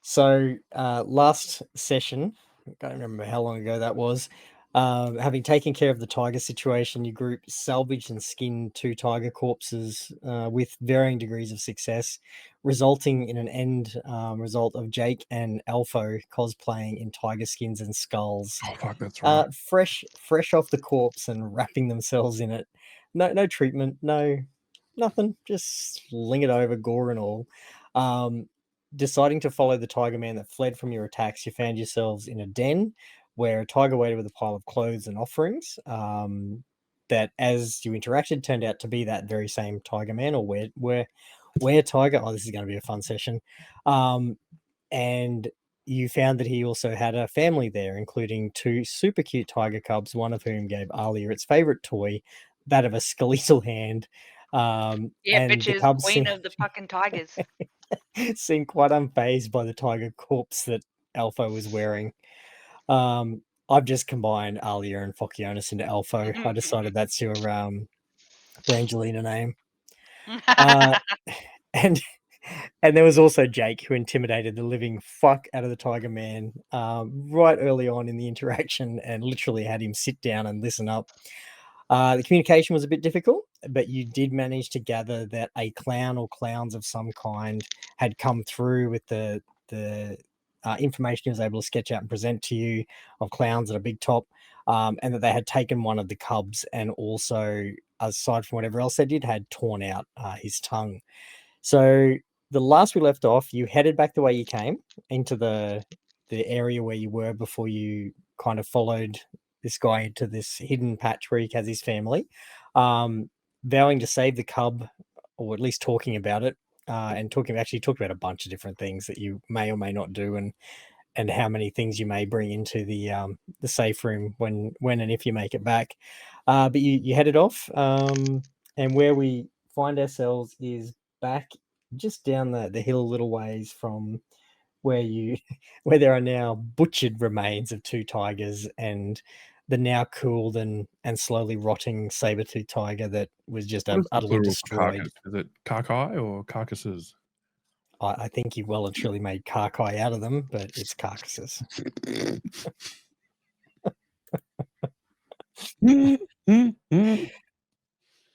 So last session, I can't remember how long ago that was. Having taken care of the tiger situation, your group salvaged and skinned 2 tiger corpses with varying degrees of success, resulting in an end result of Jake and Alpho cosplaying in tiger skins and skulls. Oh, fuck, that's right. Fresh off the corpse and wrapping themselves in it. No treatment, nothing. Just sling it over, gore and all. Deciding to follow the tiger man that fled from your attacks, you found yourselves in a den where a tiger waited with a pile of clothes and offerings. That, as you interacted, turned out to be that very same tiger man, or where tiger. Oh, this is going to be a fun session. And you found that he also had a family there, including 2 super cute tiger cubs, one of whom gave Alia its favorite toy, that of a skeletal hand. Yeah, and the bitches, cubs queen of the fucking tigers. seemed quite unfazed by the tiger corpse that Alpha was wearing. I've just combined Alia and Fokionis into Alpha. I decided that's your Brangelina name. And there was also Jake, who intimidated the living fuck out of the tiger man right early on in the interaction and literally had him sit down and listen up. The communication was a bit difficult, but you did manage to gather that a clown or clowns of some kind had come through with the information he was able to sketch out and present to you of clowns at a big top, and that they had taken one of the cubs and also, aside from whatever else they did, had torn out his tongue. So the last we left off, you headed back the way you came into the area where you were before you kind of followed this guy into this hidden patch where he has his family, vowing to save the cub, or at least talking about it, and talked about a bunch of different things that you may or may not do, and how many things you may bring into the safe room when and if you make it back. But you headed off, and where we find ourselves is back just down the hill a little ways from where where there are now butchered remains of 2 tigers and the now cooled and slowly rotting saber-tooth tiger that was just What is the utterly plural for destroyed. carcass? Is it carcae or carcasses? I think you well and truly made carcae out of them, but it's carcasses.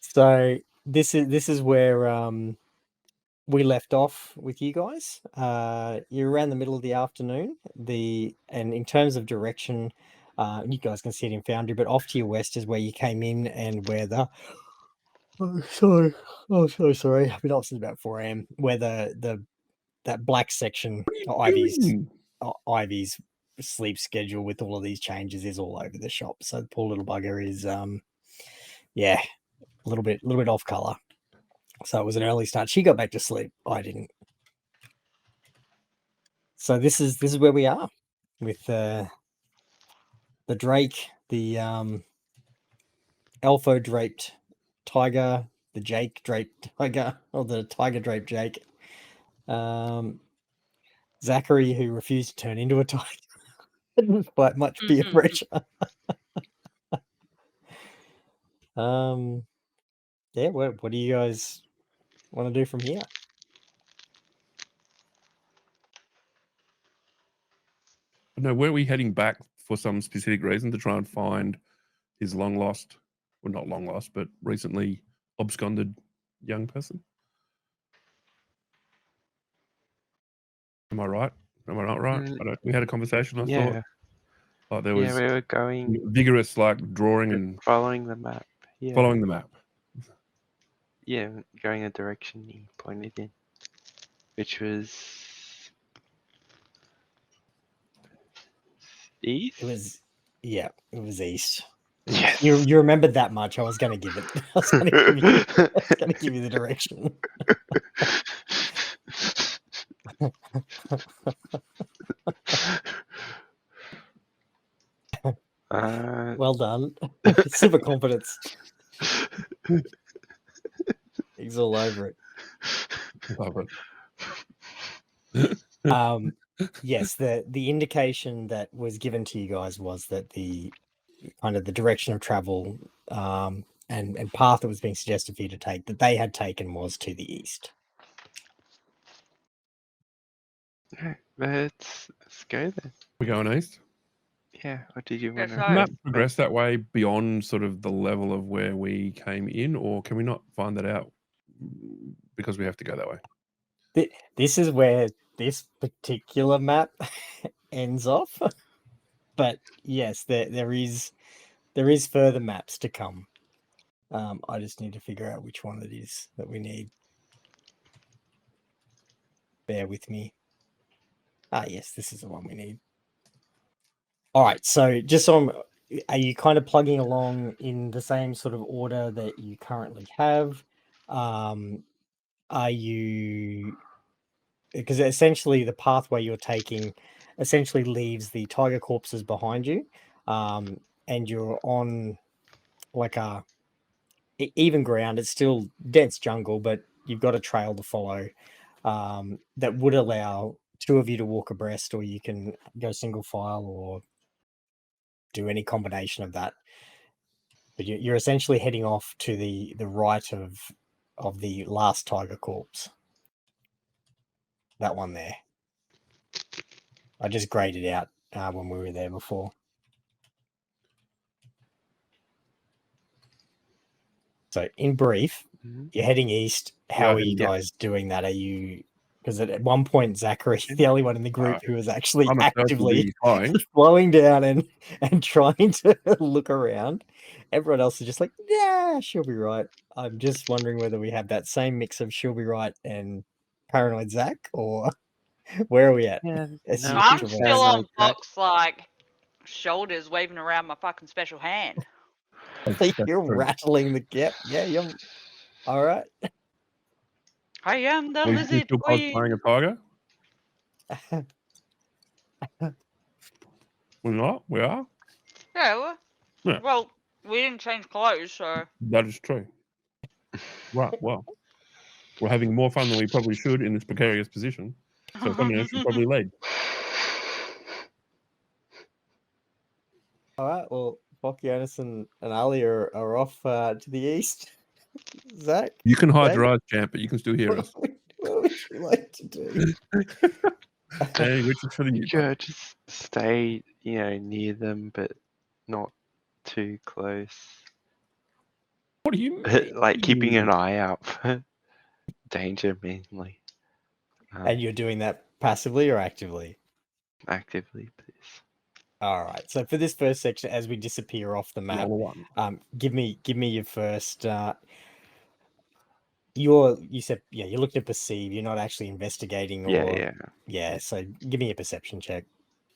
So this is where we left off with you guys. You're around the middle of the afternoon. And in terms of direction, you guys can see it in Foundry, but off to your west is where you came in, and where the so sorry. I've been off since about 4 a.m. Where that black section, Ivy's sleep schedule with all of these changes is all over the shop. So the poor little bugger is a little bit off color. So it was an early start. She got back to sleep. I didn't. So this is where we are with the Drake, the Elfo draped tiger, the Jake draped tiger, or the tiger draped Jake. Zachary, who refused to turn into a tiger despite much peer pressure. Yeah, what do you guys want to do from here? No, were we heading back for some specific reason to try and find his long lost, well, not long lost, but recently absconded young person? Am I right? Am I not right? We had a conversation, I thought. Like there was we were going vigorous, like drawing and following the map. Yeah. Following the map. Yeah, going a direction he pointed in, which was east. It was east. Yes. You remembered that much. I was going to give it. I was going to give you the direction. Well done. Super confidence. He's all over it. Love it. Yes, the indication that was given to you guys was that the kind of the direction of travel and path that was being suggested for you to take, that they had taken, was to the east. Alright, let's go then. We're going east. Yeah, or did you Yes, want I- to? Map progress that way beyond sort of the level of where we came in, or can we not find that out because we have to go that way? This is where this particular map ends off. But yes, there is further maps to come. I just need to figure out which one it is that we need. Bear with me. Ah, yes, this is the one we need. All right, so just so are you kind of plugging along in the same sort of order that you currently have? Are you, because essentially the pathway you're taking essentially leaves the tiger corpses behind you, and you're on like a even ground. It's still dense jungle, but you've got a trail to follow that would allow two of you to walk abreast, or you can go single file or do any combination of that. But you're essentially heading off to the right of the last tiger corpse. That one there. I just graded out when we were there before. So in brief, Mhm. you're heading east. We How are are you heading guys doing that? Are you, because at one point Zachary, the only one in the group who was actually I'm a person actively be flying. slowing down and trying to look around. Everyone else is just like, yeah, she'll be right. I'm just wondering whether we have that same mix of she'll be right and paranoid Zach, or where are we at? Yeah, It's no, your I I'm think choice. still on paranoid Zach. Fox, like, shoulders waving around my fucking special hand. That's You're true. rattling the gap. Yeah, you're all right. I am the We lizard still queen. cosplaying a tiger? We're not? We are? Yeah, Yeah. well, we didn't change clothes, so. That is true. Right, well. We're having more fun than we probably should in this precarious position. So someone else should probably lead. All right. Well, Jonas and Ali are off to the east. Zach, You can hide your Dave, eyes, champ, but you can still hear us. what would you like to do? Hey, which is for the new Sure, just stay, near them, but not too close. What do you mean? Like keeping an eye out for danger mainly. And you're doing that passively or actively? Actively, please. All right. So for this first section, as we disappear off the map, Roll a 1. give me your first. You said you looked at perceive. You're not actually investigating, or Yeah. So give me a perception check.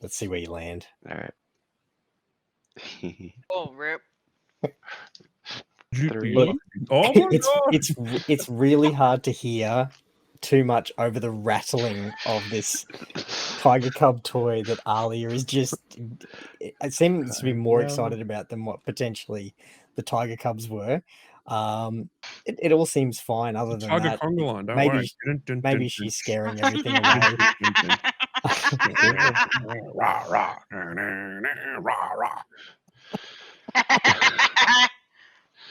Let's see where you land. All right. Oh, rip. 3. Oh my god! It's really hard to hear too much over the rattling of this tiger cub toy that Alia is just. It seems to be more excited about than what potentially the tiger cubs were. It all seems fine other than Tiger that. conga line, don't Maybe worry. maybe she's scaring everything away. Rah, rah, rah, rah.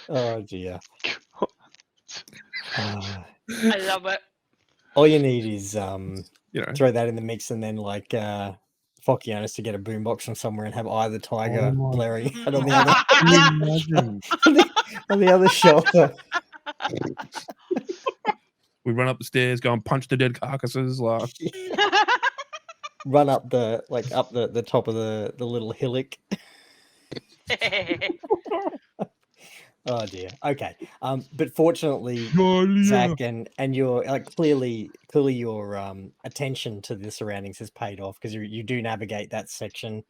Oh dear. I love it. All you need is You know. throw that in the mix, and then like Fockianis to get a boombox from somewhere and have Eye of the Tiger Oh my blaring out on the other Can you imagine? on the other shoulder. We run up the stairs, go and punch the dead carcasses. Like, Run up the top of the little hillock. Oh dear. Okay. But fortunately, Zach and your clearly your attention to the surroundings has paid off, because you do navigate that section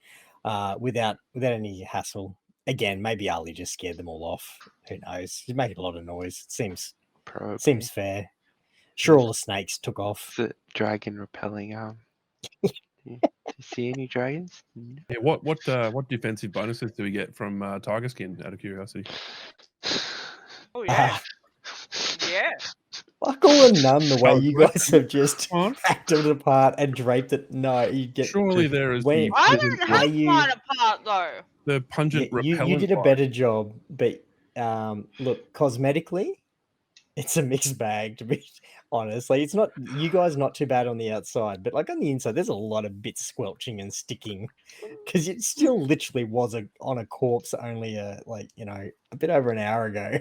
without any hassle. Again, maybe Ali just scared them all off. Who knows? He's making a lot of noise. It Probably. seems fair. Sure, all the snakes took off. Is it dragon repelling arm? Do you see any dragons? No. yeah, what defensive bonuses do we get from tiger skin? Out of curiosity. Oh, yeah. Yeah. Fuck all and none. The way Oh, you what? guys have just Come on. hacked it apart and draped it. No, you get. Surely there is Wait, the I pungent, didn't have you- mine apart, though. the pungent you repellent. did a bite. better job, but look, cosmetically, it's a mixed bag. To be Honestly, it's not you guys not too bad on the outside, but like on the inside, there's a lot of bits squelching and sticking because it still literally was on a corpse only a bit over an hour ago.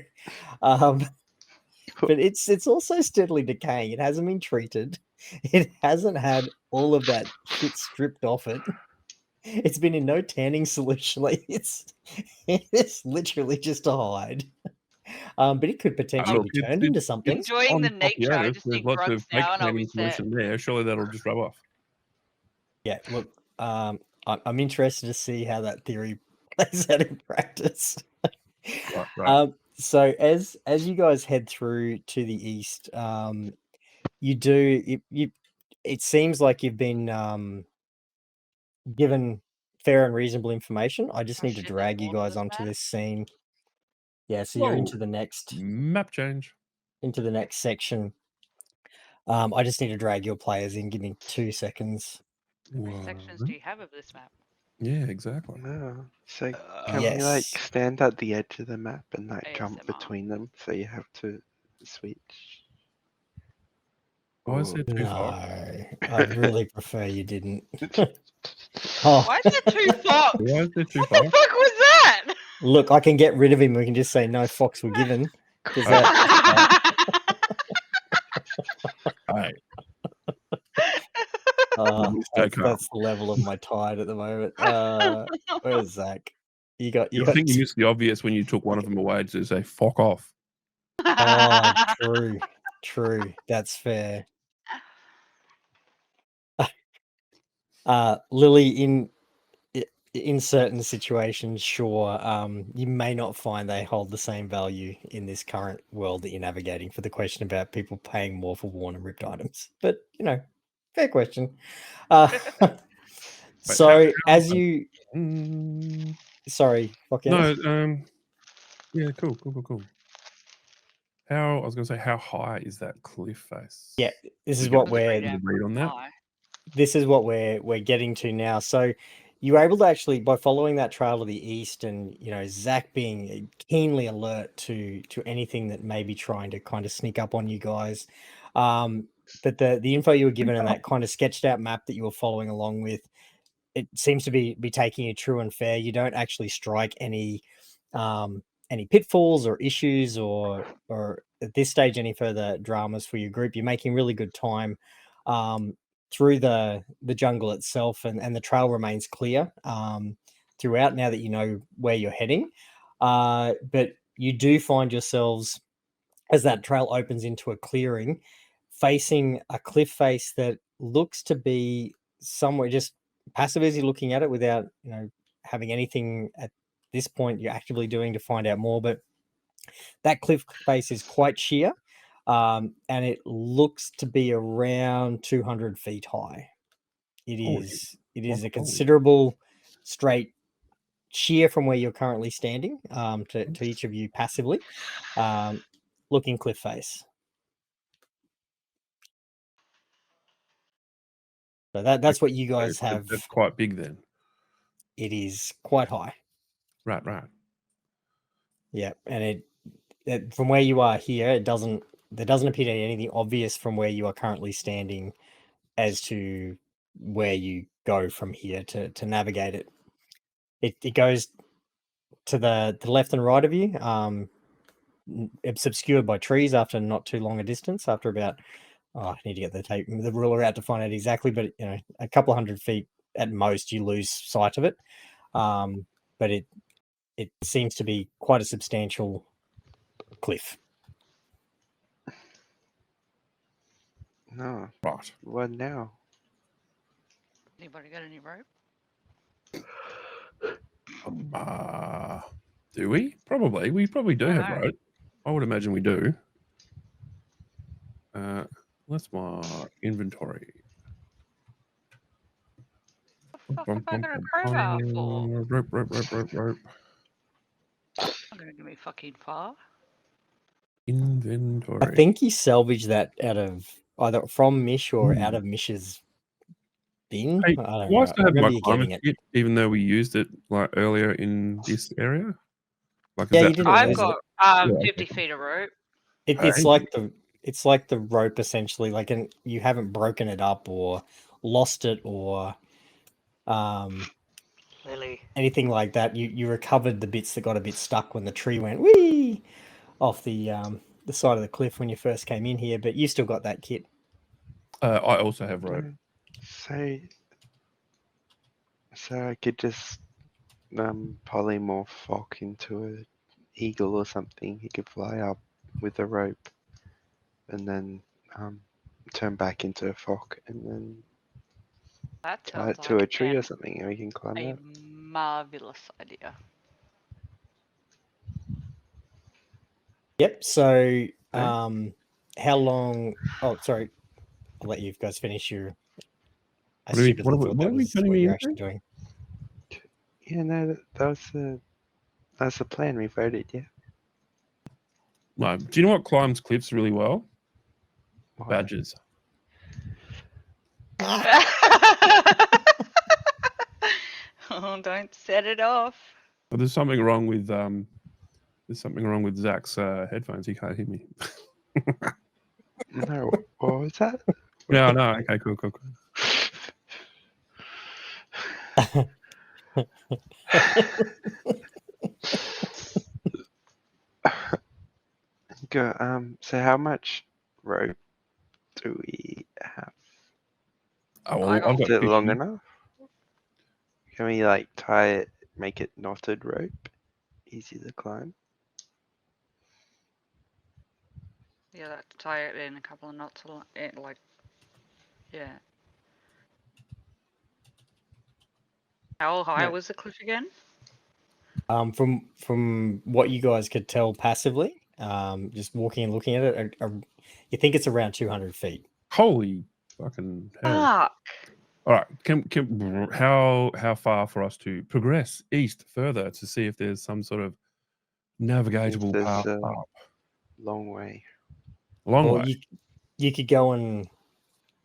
But it's also steadily decaying. It hasn't been treated. It hasn't had all of that shit stripped off it. It's been in no tanning solution. Like it's literally just a hide. But it could potentially Look, be turned into something. Enjoying the on nature. I Popiotis, just there's think lots drugs of fake now, and I'll tanning be set. solution there. Surely that'll just rub off. Yeah, look, I'm interested to see how that theory plays out in practice. Right. So as you guys head through to the east, it seems like you've been given fair and reasonable information. I just Oh need to shit, there's drag you more to guys this onto map? this scene. Yeah, so you're into Whoa. the next Map change. section. I just need to drag your players in. Give me 2 seconds. How many sections do you have of this map? Yeah, exactly. No. So can we like Yes. stand at the edge of the map and like jump ASMR. between them? So you have to switch. Why is Or- it too far? No, I'd really prefer you didn't. Oh, Why is there 2 fox? Why is it too What far? the fuck was that? look, I can get rid of him. We can just say no fox were given. Does that? Hey, That's the level of my tide at the moment. Where's Zach? You got I think you missed the obvious when you took one of them away to say "fuck off." Oh, true. That's fair. Lily, in certain situations, sure, you may not find they hold the same value in this current world that you're navigating. For the question about people paying more for worn and ripped items, but fair question. So as you, sorry, No, yeah, cool. I was going to say, how high is that cliff face? Yeah, this is Get what a we're read on that. this is what we're getting to now. So you were able to actually, by following that trail to the east, and Zach being keenly alert to anything that may be trying to kind of sneak up on you guys. But the info you were given and that kind of sketched out map that you were following along with, it seems to be taking you true and fair. You don't actually strike any pitfalls or issues or at this stage any further dramas for your group. You're making really good time through the jungle itself, and the trail remains clear throughout now that you know where you're heading. But you do find yourselves, as that trail opens into a clearing, facing a cliff face that looks to be somewhere just passive as you're looking at it without having anything at this point you're actively doing to find out more. But that cliff face is quite sheer, and it looks to be around 200 feet high. It is a considerable straight sheer from where you're currently standing to each of you passively looking cliff face. So that's what you guys have. That's quite big then. It is quite high. Right. Yeah, and it from where you are here, there doesn't appear to be anything obvious from where you are currently standing as to where you go from here to navigate it. It goes to the left and right of you. It's obscured by trees after not too long a distance. After about, I need to get the ruler out to find out exactly, but a couple of 100 feet at most, you lose sight of it. But it seems to be quite a substantial cliff. No. Right. What now? Anybody got any rope? Do we? Probably. We probably do have rope. I would imagine we do. Let's mark inventory. What the fuck have I got a crowbar for? Rope. I'm gonna give me fucking far. Inventory. I think he salvaged that out of either from Mish or out of Mish's bin. Hey, I don't do I know. still I have my remember you climate getting it. kit, even though we used it like earlier in this area? Like, Yeah, you didn't I've lose it. got Yeah, 50 feet of rope. It's Hey. like the it's like the rope essentially, like, and you haven't broken it up or lost it or Lily. anything like that. You recovered the bits that got a bit stuck when the tree went whee off the side of the cliff when you first came in here, but you still got that kit. I also have rope. So I could just polymorph Fock into an eagle or something. He could fly up with a rope, and then turn back into a Fock, and then That tie sounds it to like a tree or something, and we can climb a up. marvelous idea. Yep. So how long? Oh, sorry. I'll let you guys finish your. I stupidly thought that was what you're actually doing. Yeah, no, that's the plan. We voted, yeah. No. Do you know what climbs cliffs really well? Why? Badgers. Oh, don't set it off. But there's something wrong with Zach's headphones. He can't hear me. No, what was that? No. Okay, cool. Go, so how much rope do we have? Oh, well, I got I've got Is it 50. long enough? Can we like tie it, make it knotted rope? Easy to climb. Yeah, that to tie it in a couple of knots, like, yeah. How high Yeah. was the cliff again? From what you guys could tell passively, just walking and looking at it, you think it's around 200 feet. Holy fucking hell! Fuck. All right, how far for us to progress east further to see if there's some sort of navigatable There's path a up? long way. Long Or way. you could go and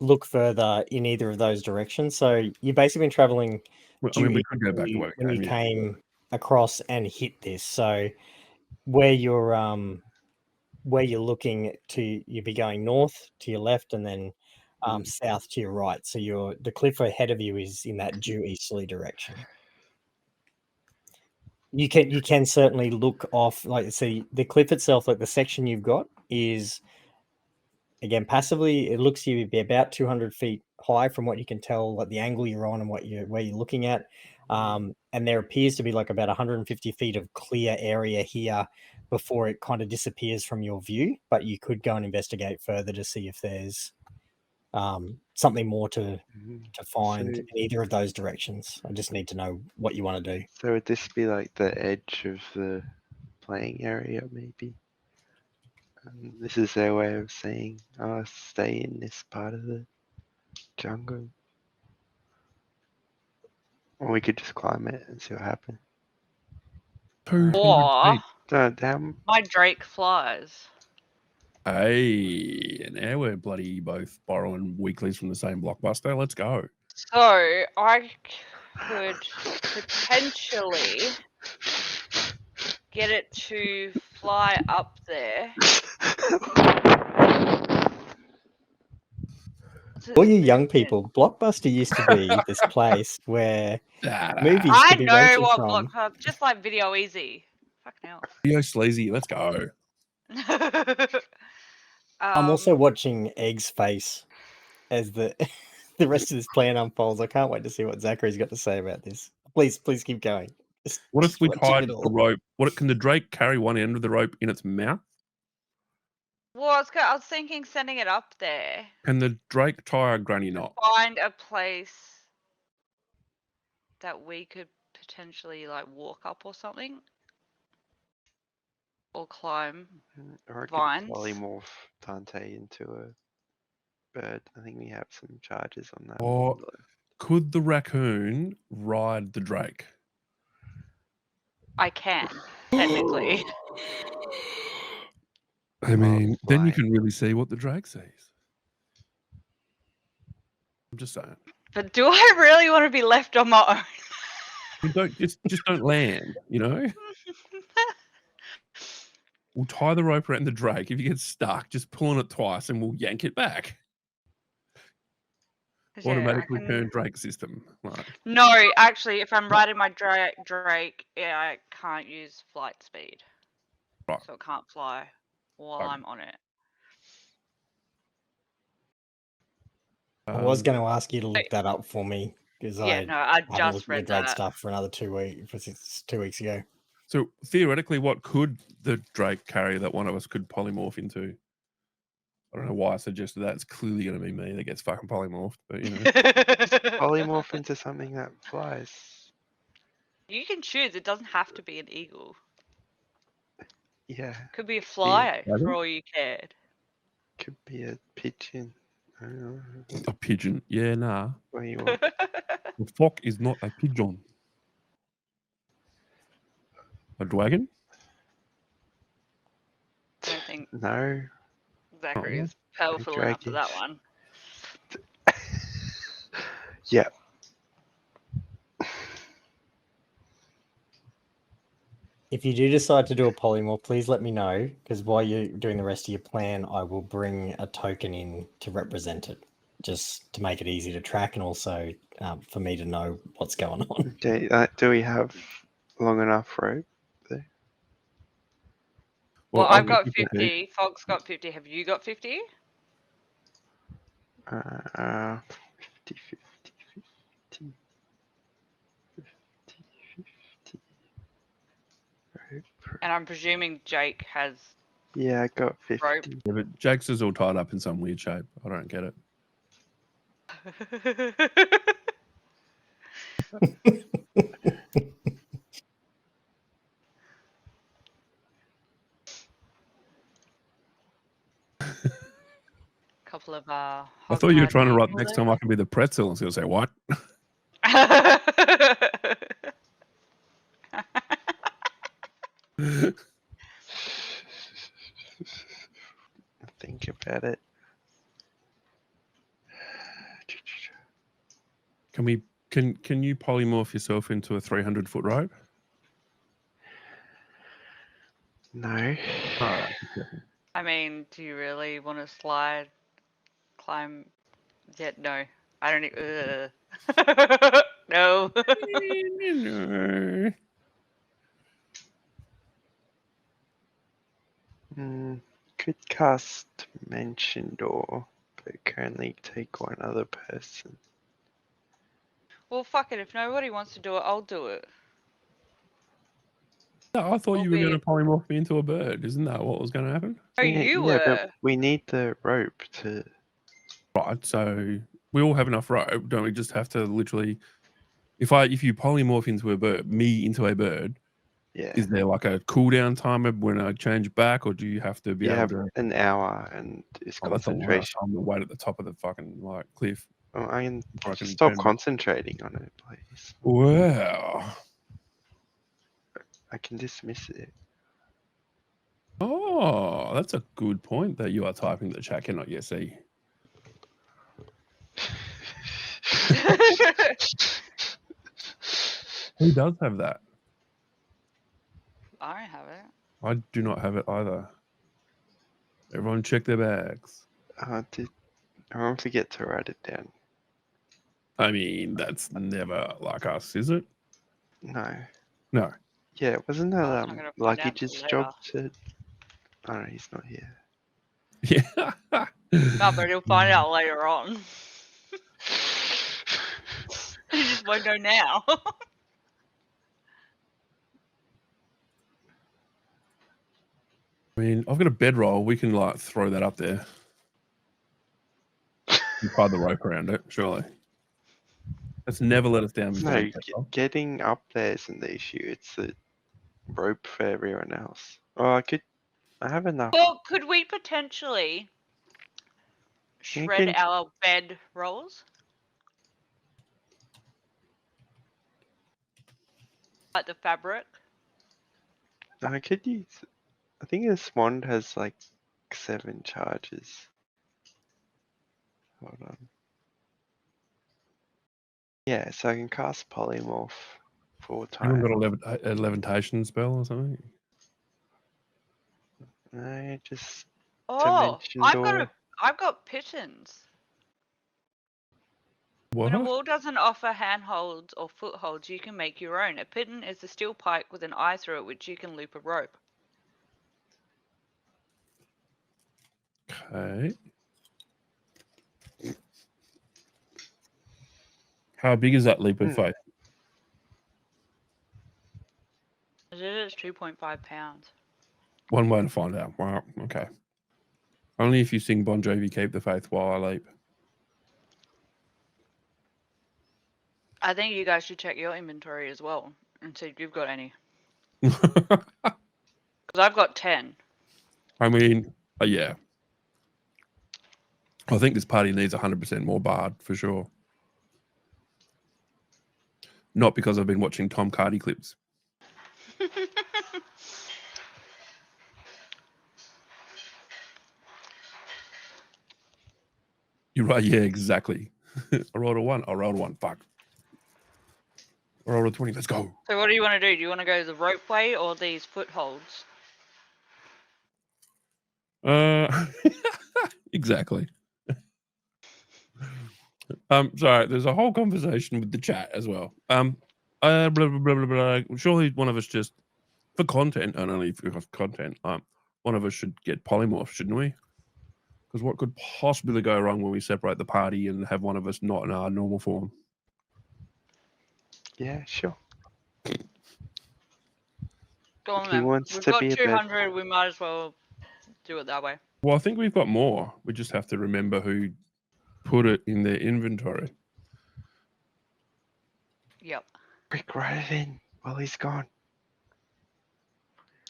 look further in either of those directions. So you've basically been traveling. I mean, we could go back to where when we you came. came across and hit this. So where you're looking to, you'd be going north to your left and then south to your right. So the cliff ahead of you is in that due easterly direction. You can certainly look off, like, see the cliff itself, like the section you've got is, again, passively, it looks to be about 200 feet high from what you can tell, like the angle you're on and where you're looking at. And there appears to be like about 150 feet of clear area here before it kind of disappears from your view. But you could go and investigate further to see if there's something more to find So- in either of those directions. I just need to know what you want to do. So would this be like the edge of the playing area, maybe? This is their way of saying, "Oh, stay in this part of the jungle." Or we could just climb it and see what happens. 200 Or feet. Damn. my Drake flies. Hey, and now we're bloody both borrowing weeklies from the same Blockbuster. Let's go. So I could potentially get it to fly up there. All you young people, Blockbuster used to be this place where movies I could be know rented what from. Block, just like Video Easy. Fucking hell. Yo, sleazy. Let's go. I'm also watching Egg's face as the the rest of this plan unfolds. I can't wait to see what Zachary's got to say about this. Please keep going. What if we watching tied it the all. rope? Can the Drake carry one end of the rope in its mouth? Well, I was thinking sending it up there. Can the Drake tie a granny knot? Find a place that we could potentially like walk up or something, or climb. Or I could Vines. polymorph Dante into a bird. I think we have some charges on that. Or could the raccoon ride the Drake? I can technically. I mean, then you flying. can really see what the Drake sees. I'm just saying. But do I really want to be left on my own? You don't just don't land, you know? We'll tie the rope around the Drake. If you get stuck, just pull on it twice and we'll yank it back. 'Cause, yeah, I Automatic can- return Drake system. Like, No, actually, if I'm riding my Drake, yeah, I can't use flight speed. Right. So it can't fly while Okay. I'm on it. I was um, going to ask you to look that up for me because Yeah, I no, I haven't just looked at the read Drake that. stuff for another 2 weeks, since 2 weeks ago. So theoretically, what could the Drake carry that one of us could polymorph into? I don't know why I suggested that. It's clearly going to be me that gets fucking polymorphed, but you know. Polymorph into something that flies. You can choose. It doesn't have to be an eagle. Yeah, Could be a flyer Dragon? for all you cared. could be a pigeon. I don't know. A pigeon. Yeah, nah. What do you want? The fuck is not a pigeon. A dragon? I don't think No. Zachary Oh, is powerful enough for that dragons. one. Yeah. If you do decide to do a polymorph, please let me know, because while you're doing the rest of your plan, I will bring a token in to represent it, just to make it easy to track and also for me to know what's going on. Do we have long enough rope? Well, I'm I've got looking for 50. Fog's got 50. Have you got 50? 50, 50, 50, 50, 50. Rope. And I'm presuming Jake has Yeah, I got 50. rope. Yeah, but Jake's is all tied up in some weird shape. I don't get it. Couple of I thought you were hog-tied trying to write people next time I can be the pretzel. I was going to say, what? there. Think about it. Can you polymorph yourself into a 300-foot rope? No. All right. I mean, do you really want to climb? Yeah, no. I don't even. No. Could cast Mention Door, but currently take one other person. Well, fuck it. If nobody wants to do it, I'll do it. No, I thought you were going to Albeit- polymorph me into a bird. Isn't that what was going to happen? Oh, Yeah, you yeah, were. but we need the rope to. Right. So we all have enough rope. Don't we just have to literally, if you polymorph into a bird, me into a bird, Yeah. is there like a cooldown timer when I change back, or do you have to be You able have to? an hour and it's Oh, that's a lot of concentration. time to wait at the top of the fucking like cliff. Oh, I can Or I can stop turn back. concentrating on it, please. Wow. I can dismiss it. Oh, that's a good point that you are typing the chat cannot yet see. Who does have that? I don't have it. I do not have it either. Everyone check their bags. I won't forget to write it down. I mean, that's never like us, is it? No. No. Yeah, wasn't that I was not gonna find out Luggage's till job to? Oh no, he's not here. Yeah. No, but he'll find out later on. He just won't know now. I mean, I've got a bedroll. We can like throw that up there. And tie the rope around it, surely. Let's never let us down before No, we get off. getting up there isn't the issue. It's the rope for everyone else. Oh, I have enough. Well, could we potentially You shred can- our bed rolls? Like the fabric? I could use. I think this wand has like 7 charges. Hold on. Yeah, so I can cast polymorph 4 Anyone times. got a levitation spell or something? I just Oh, dimension I've door. got pigeons. What? When a wall doesn't offer handholds or footholds, you can make your own. A pigeon is a steel pike with an eye through it, which you can loop a rope. Okay. How big is that leap of faith? It is 2.5 pounds. One way to find out. Wow. Okay. Only if you sing Bon Jovi, Keep the Faith while I leap. I think you guys should check your inventory as well and see if you've got any. I Because I've got 10. mean, yeah. I think this party needs 100% more bard for sure. Not because I've been watching Tom Cardy clips. You're right. Yeah, exactly. I rolled a 1. I rolled a 1. Fuck. I rolled a 20. Let's go. So what do you want to do? Do you want to go the rope way or these footholds? Exactly. Sorry, there's a whole conversation with the chat as well. Blah, blah, blah, blah, blah. Surely one of us just, for content, and only for content, one of us should get polymorph, shouldn't we? Because what could possibly go wrong when we separate the party and have one of us not in our normal form? Yeah, sure. Go on If he then. wants We've to got be a bit, 200. We might as well do it that way. Well, I think we've got more. We just have to remember who put it in their inventory. Yep. quick, write it in while he's gone.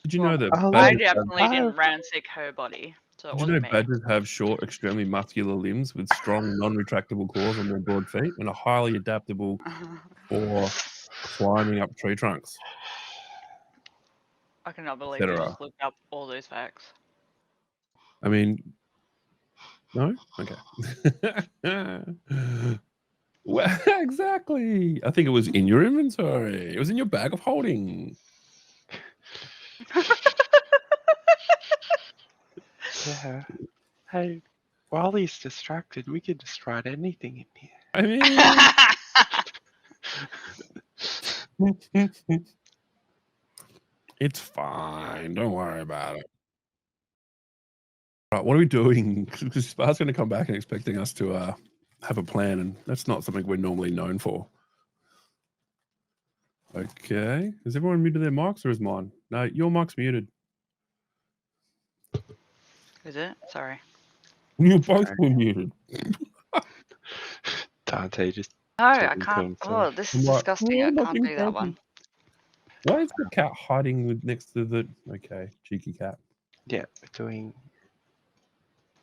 Did you Well, know that I'll I badgers, definitely didn't Oh. ransack her body, so it did you know wasn't me. badgers have short, extremely muscular limbs with strong, non-retractable claws on their broad feet and are highly adaptable for climbing up tree trunks, I cannot believe you etc.? just looked up all those facts. I mean, no? Okay. Well, exactly. I think it was in your inventory. It was in your bag of holding. Yeah. Hey, while he's distracted, we could just write anything in here. I mean, it's fine. Don't worry about it. Right, what are we doing? Because Spar's going to come back and expecting us to have a plan, and that's not something we're normally known for. Okay. Is everyone muted their mics, or is mine? No, your mic's muted. Is it? Sorry. You both were muted. Dante just No, I talking to can't. Oh, himself. this I'm is like, disgusting. "Oh, I my can't thing's do that broken." one. Why is the cat hiding with next to the? Okay, cheeky cat. Yeah, we're doing.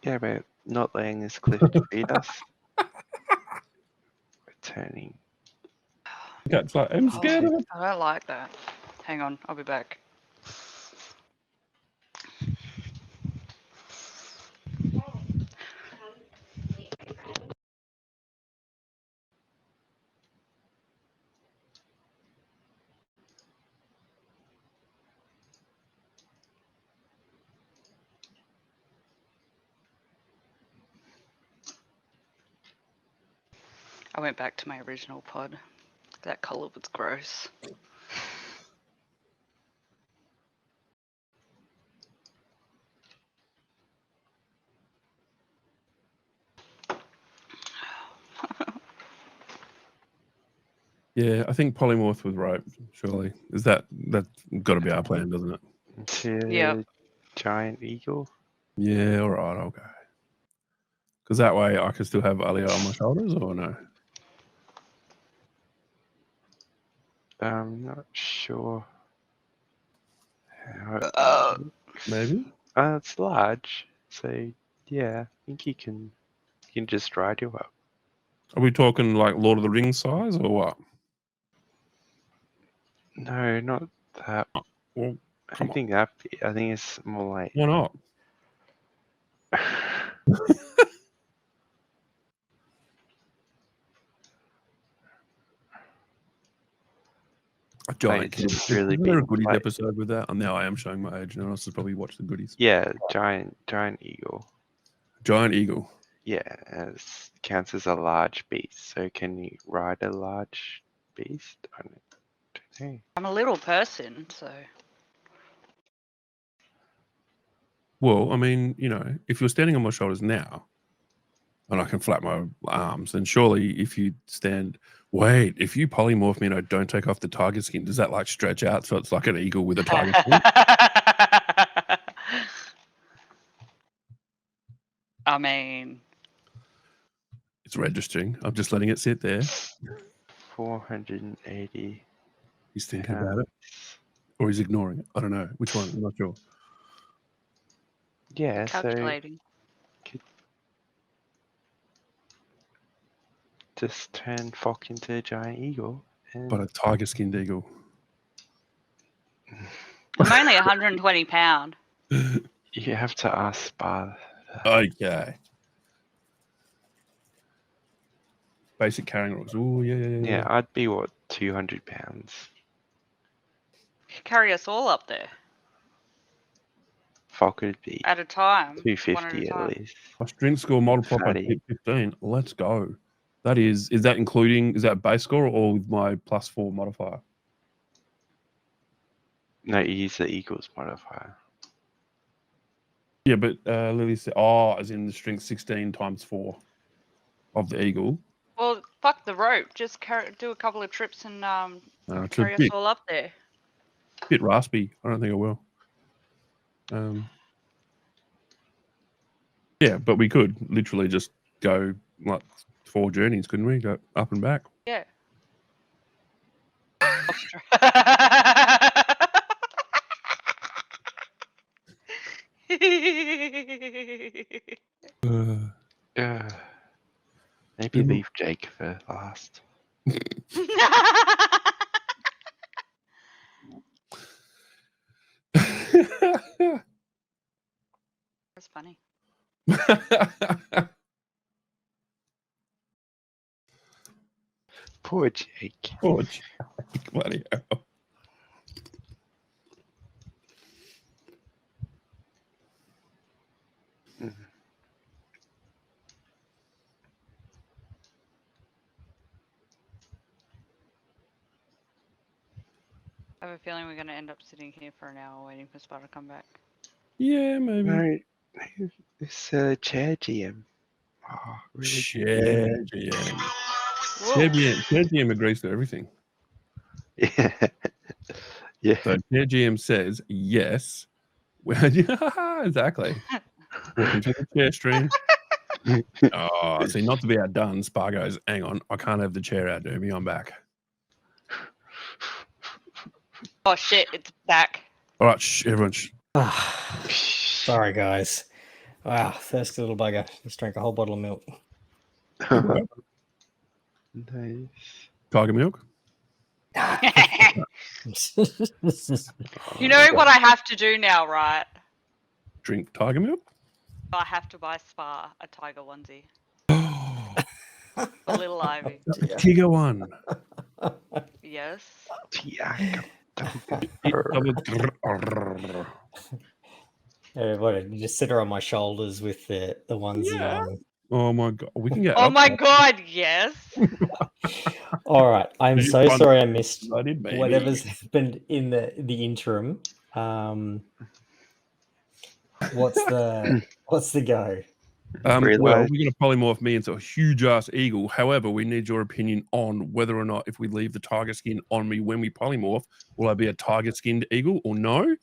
Yeah, we're not letting this cliff defeat us. We're turning. Cat's like, I'm scared of it. I don't like that. Hang on, I'll be back. I went back to my original pod. That color was gross. Yeah, I think polymorph with rope. Surely that's got to be our plan, doesn't it? To Yep. giant eagle. Yeah, all right, I'll go. Because that way I can still have Alia on my shoulders, or no? I'm not sure how. Maybe. It's large, so yeah, I think you can just ride you up. Are we talking like Lord of the Rings size, or what? No, not that. Well, I come don't on. think that. I think it's more like. Why not? A giant it's kid. just really Isn't there a big, goodies like- episode with that? Now I am showing my age. No one else has probably watched the goodies. Yeah, giant eagle. Giant eagle. Yeah, it counts as a large beast. So can you ride a large beast? I don't know. I'm a little person, so. Well, I mean, you know, if you're standing on my shoulders now, and I can flap my arms, then surely if you stand, wait, if you polymorph me and I don't take off the tiger skin, does that like stretch out so it's like an eagle with a tiger skin? I mean, It's registering. I'm just letting it sit there. 480. He's thinking about it, or he's ignoring it. I don't know which one. I'm not sure. Yeah, calculating. so just turn Fock into a giant eagle. And But a tiger skinned eagle. I'm only 120 pound. you have to ask Spa. Okay. Basic carrying rules. Oh yeah. Yeah, I'd be what, 200 pounds. Carry us all up there Fock would be at a time. 250 at least. My strength score multiplied by Fatty. 15. Let's go. That is that including, is that base score or with my +4 modifier? No, you use the equals modifier. Yeah, but Lily said, as in the strength 16 times 4 of the eagle. Well, fuck the rope. Just do a couple of trips and It's carry a us bit, all up there. bit raspy. I don't think I will. Yeah, but we could literally just go like 4 journeys, couldn't we? Go up and back. Yeah. Maybe Didn't- leave Jake for last. That's funny. Poor Jake. Oh, Jake. Bloody hell. I have a feeling we're going to end up sitting here for an hour waiting for Spa to come back. Yeah, maybe. No, it's chair GM. Oh, really? Chair GM. Whoa. Chair GM agrees to everything. Yeah. Yeah. So Chair GM says yes. Exactly. Welcome to the chair stream. Oh, see, not to be outdone, Spa goes, hang on, I can't have the chair outdo me. I'm back. Oh shit, it's back. All right, everyone. Sorry, guys. Wow, thirsty little bugger. Just drank a whole bottle of milk. Nice. Tiger milk. You know what I have to do now, right? Drink tiger milk. I have to buy Spa a tiger onesie. A little Ivy. Tiger one. Yes. Tiago. Everybody, you just sit her on my shoulders with the onesie on. Oh my god, we can get. Oh up my there. god, yes. All right, I'm You so fun- sorry I missed Bloody baby. whatever's happened in the interim. What's the go? Well, Realize- we're going to polymorph me into a huge ass eagle. However, we need your opinion on whether or not if we leave the tiger skin on me when we polymorph, will I be a tiger skinned eagle or no?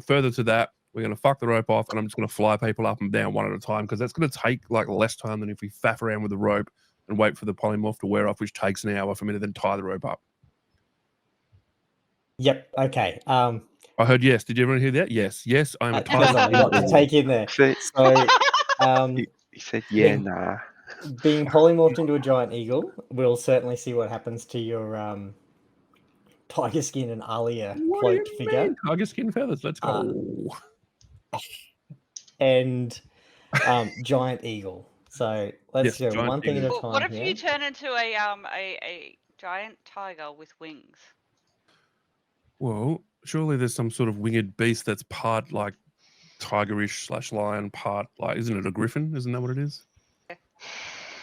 Further to that, we're going to fuck the rope off and I'm just going to fly people up and down one at a time because that's going to take like less time than if we faff around with the rope and wait for the polymorph to wear off, which takes an hour for me to then tie the rope up. Yep. Okay. I heard yes. Did you ever hear that? Yes. Yes, I'm a There's a tiger. lot to take in there. So, So, he said, yeah, Yeah. nah. being polymorphed into a giant eagle, we'll certainly see what happens to your tiger skin and Alia What do you cloaked figure. mean? Tiger skin feathers. Let's go. And giant eagle. So let's Yes, do giant one thing at a eagle. time. What if here. you turn into a giant tiger with wings? Well, surely there's some sort of winged beast that's part like tigerish / lion, part like, isn't it a griffin? Isn't that what it is?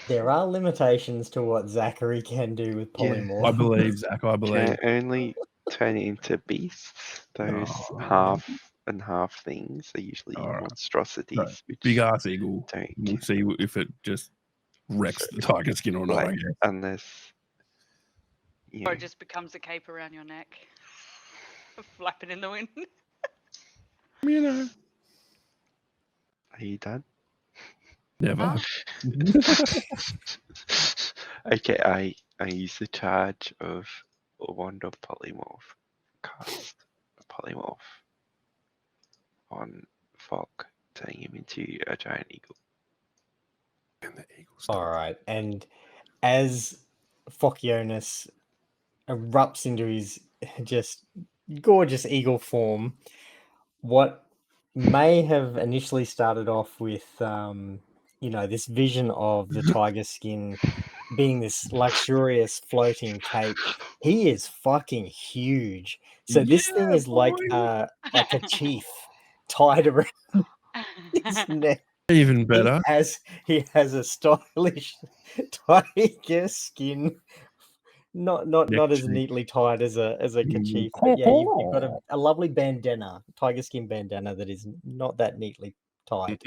There are limitations to what Zachary can do with Yeah. polymorph. I believe, Zach. I believe. Can only turn it into beasts. Those Oh. half and half things are usually Alright. monstrosities, which Big ass eagle. don't We'll count. see if it just wrecks So, the tiger skin or not. I like, guess. unless you Or know, it just becomes a cape around your neck, flapping in the wind. You know, are you done? never. Okay, I use the charge of a wand of polymorph. Cast a polymorph on Fok, turning him into a giant eagle. And the eagle's All right, and as Phocyonis erupts into his just gorgeous eagle form, what may have initially started off with, this vision of the tiger skin being this luxurious floating cape, he is fucking huge. So this thing Yeah, is like boy. a chief tied around his neck. Even better. He has a stylish tiger skin, not as cheek. neatly tied as a kerchief, but yeah, you've got a lovely bandana, tiger skin bandana that is not that neatly tied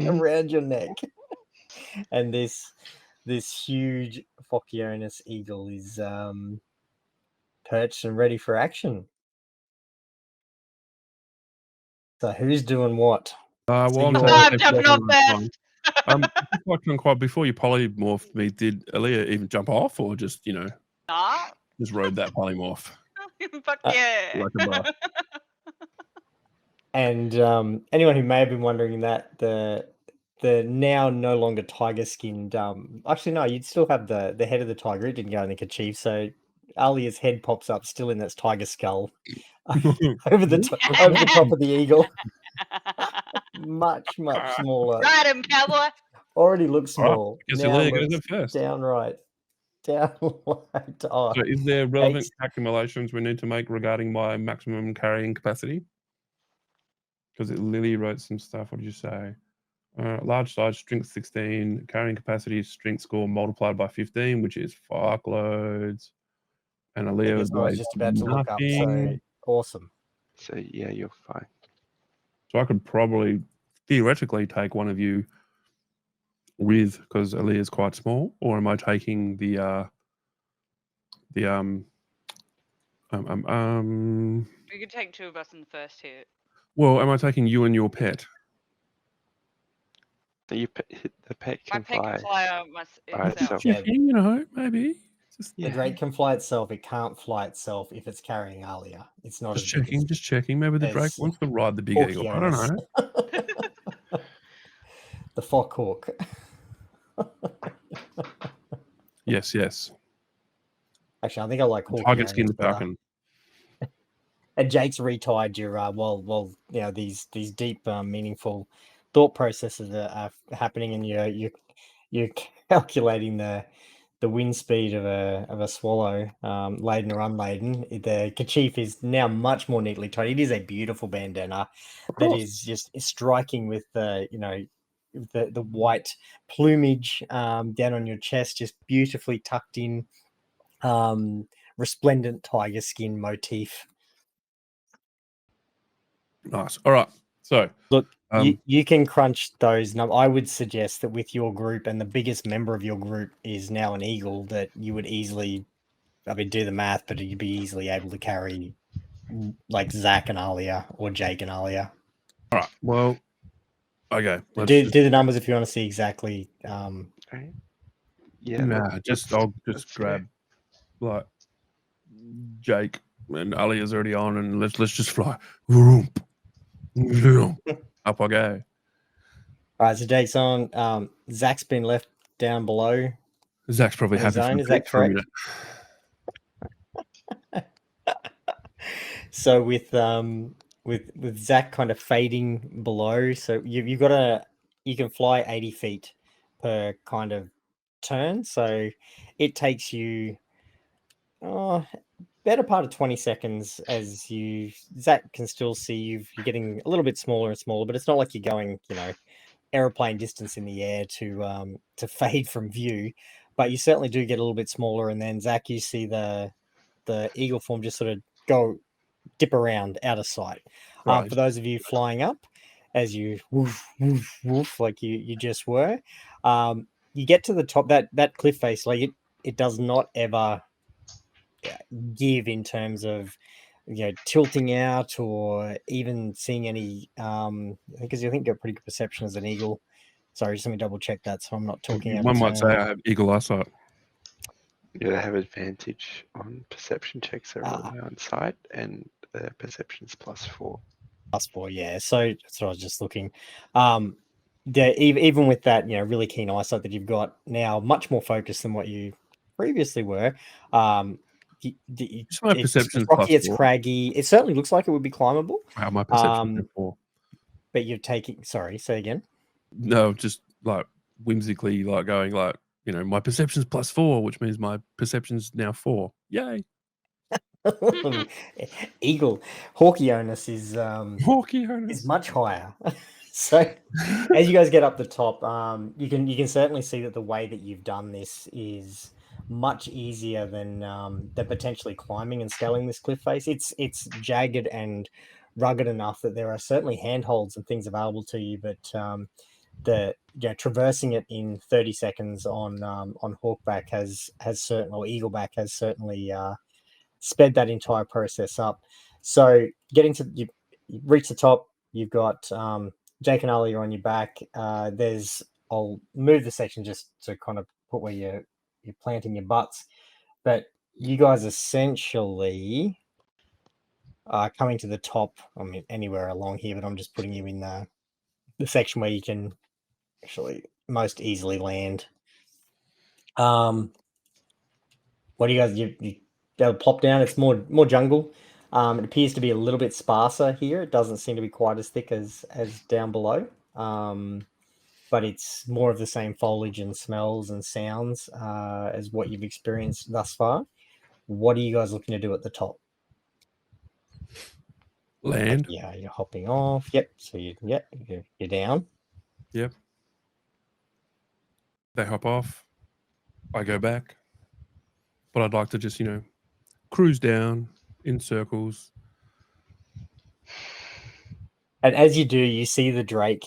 around your neck, and this huge Phocyonis eagle is perched and ready for action. So who's doing what? Well, So I'm you're- taking I'm a jumping second off last first. time. Just watching quite before you polymorphed me, did Aaliyah even jump off or just, Nah. just rode that polymorph Fuck yeah. like a bar? And anyone who may have been wondering that the now no longer tiger skinned, actually no, you'd still have the head of the tiger. It didn't go in the kerchief, so Alia's head pops up still in its tiger skull over the top of the eagle. Much smaller. Ride him, cowboy. Already looks All right, small. guess Now Aaliyah goes looks up first. downright. Oh, So is there relevant Jake's- accumulations we need to make regarding my maximum carrying capacity? Because Lily wrote some stuff. What did you say? Large size, strength 16, carrying capacity, strength score multiplied by 15, which is fuckloads. And Aaliyah I was just about to look up. So nothing. awesome. So yeah, you're fine. So I could probably theoretically take one of you with, because Aaliyah's quite small, or am I taking the You could take two of us in the first hit. well, am I taking you and your pet? So the pet My can pet fly. can fly by itself. itself. Yeah. Maybe. Just, The drake can fly itself. It can't fly itself if it's carrying Alia. It's not just as big checking, as just checking. Maybe the drake as wants to ride the big eagle. I don't Phocyonis. know. The Fockhawk. Yes. Actually, I think I like Hawk. Tiger skin falcon. And Jake's retied your these deep, meaningful thought processes are happening, and you're calculating the wind speed of a swallow, laden or unladen. The kerchief is now much more neatly tied. It is a beautiful bandana that is just striking with the white plumage down on your chest, just beautifully tucked in, resplendent tiger skin motif. Nice. All right. So Look, you can crunch those numbers. I would suggest that with your group, and the biggest member of your group is now an eagle, that you would easily, do the math, but you'd be easily able to carry like Zach and Alia or Jake and Alia. all right. Well, okay. Do the numbers if you want to see exactly. Right? Yeah. Nah, I'll let's just grab like Jake and Alia's already on, and let's just fly. Vroom, vroom. Up I go. All right, so Jake's on. Zach's been left down below. Zach's probably His happy own, for is that for a correct? minute. So with Zach kind of fading below, so you can fly 80 feet per kind of turn. So it takes you better part of 20 seconds as Zach can still see you're getting a little bit smaller and smaller, but it's not like you're going, aeroplane distance in the air to fade from view, but you certainly do get a little bit smaller. And then Zach, you see the eagle form just sort of dip around out of sight. Right. For those of you flying up, as you woof woof woof like you just were, you get to the top. That cliff face, like it does not ever give in terms of tilting out or even seeing any because I think you've got pretty good perception as an eagle. Sorry, just let me double check that so I'm not talking out One of might say turn. I have eagle eyesight. You have advantage on perception checks that rely on sight, and perception's +4. +4, yeah. So that's what I was just looking. Even with that, really keen eyesight that you've got now, much more focused than what you previously were. My perception's rocky, it's +4. craggy. It certainly looks like it would be climbable. Wow, my perception's +4. But you're taking. Sorry, say again. No, just like whimsically, like going like, my perception's +4, which means my perception's now 4. Yay! Eagle Hawkionus is Hawkionus much higher. So as you guys get up the top, you can certainly see that the way that you've done this is much easier than potentially climbing and scaling this cliff face. It's jagged and rugged enough that there are certainly handholds and things available to you, but traversing it in 30 seconds on Hawkback has certainly, or Eagleback has certainly sped that entire process up. So getting to you reach the top, you've got Jake and Ali are on your back. I'll move the section just to kind of put where you're planting your butts, but you guys essentially are coming to the top. I mean, anywhere along here, but I'm just putting you in the section where you can actually most easily land. What do you guys? You plop down. It's more jungle. It appears to be a little bit sparser here. It doesn't seem to be quite as thick as down below. But it's more of the same foliage and smells and sounds as what you've experienced thus far. What are you guys looking to do at the top? land. Yeah, you're hopping off. Yep. So you're down. Yep. They hop off. I go back. But I'd like to just, cruise down in circles. And as you do, you see the Drake.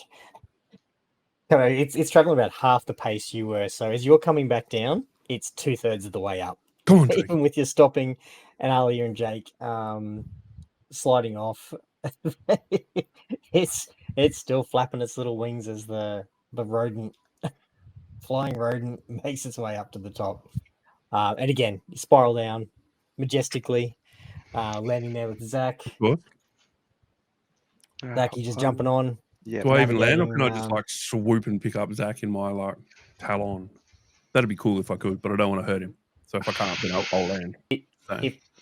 It's traveling about half the pace you were. So as you're coming back down, it's 2/3 of the way up. Come on, Drake. Even with your stopping and Ali and Jake sliding off, it's still flapping its little wings as the flying rodent makes its way up to the top. And again, you spiral down majestically, landing there with Zach. What? Zach, you just jumping on. Yeah. Do I even land, or can I just like swoop and pick up Zach in my like talon? That'd be cool if I could, but I don't want to hurt him. So if I can't, then I'll land.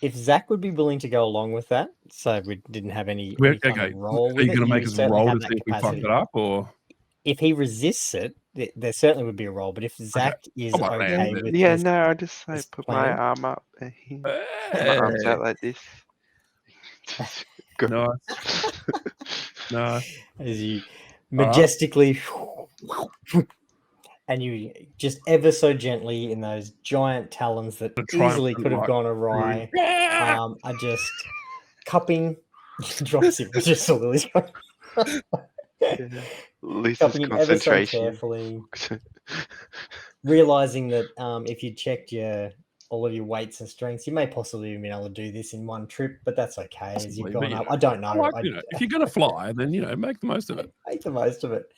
If Zach would be willing to go along with that, so we didn't have any kind of roll. Are you going to make us roll to that see if we fucked capacity. it up, or If he resists it, there certainly would be a roll. But if Zach is might land okay it. with Yeah, this, no, I just this put plan. my arm up here. My arms out like this. Go. no. As you majestically and you just ever so gently in those giant talons that easily could have gone awry are just cupping. Drops him. Just saw Lily's going. Lisa's Cupping him ever so concentration. carefully, realizing that if you checked all of your weights and strengths, you may possibly have been able to do this in one trip, but that's okay. As you've gone up, I don't know. If you're going to fly, then make the most of it. Make the most of it.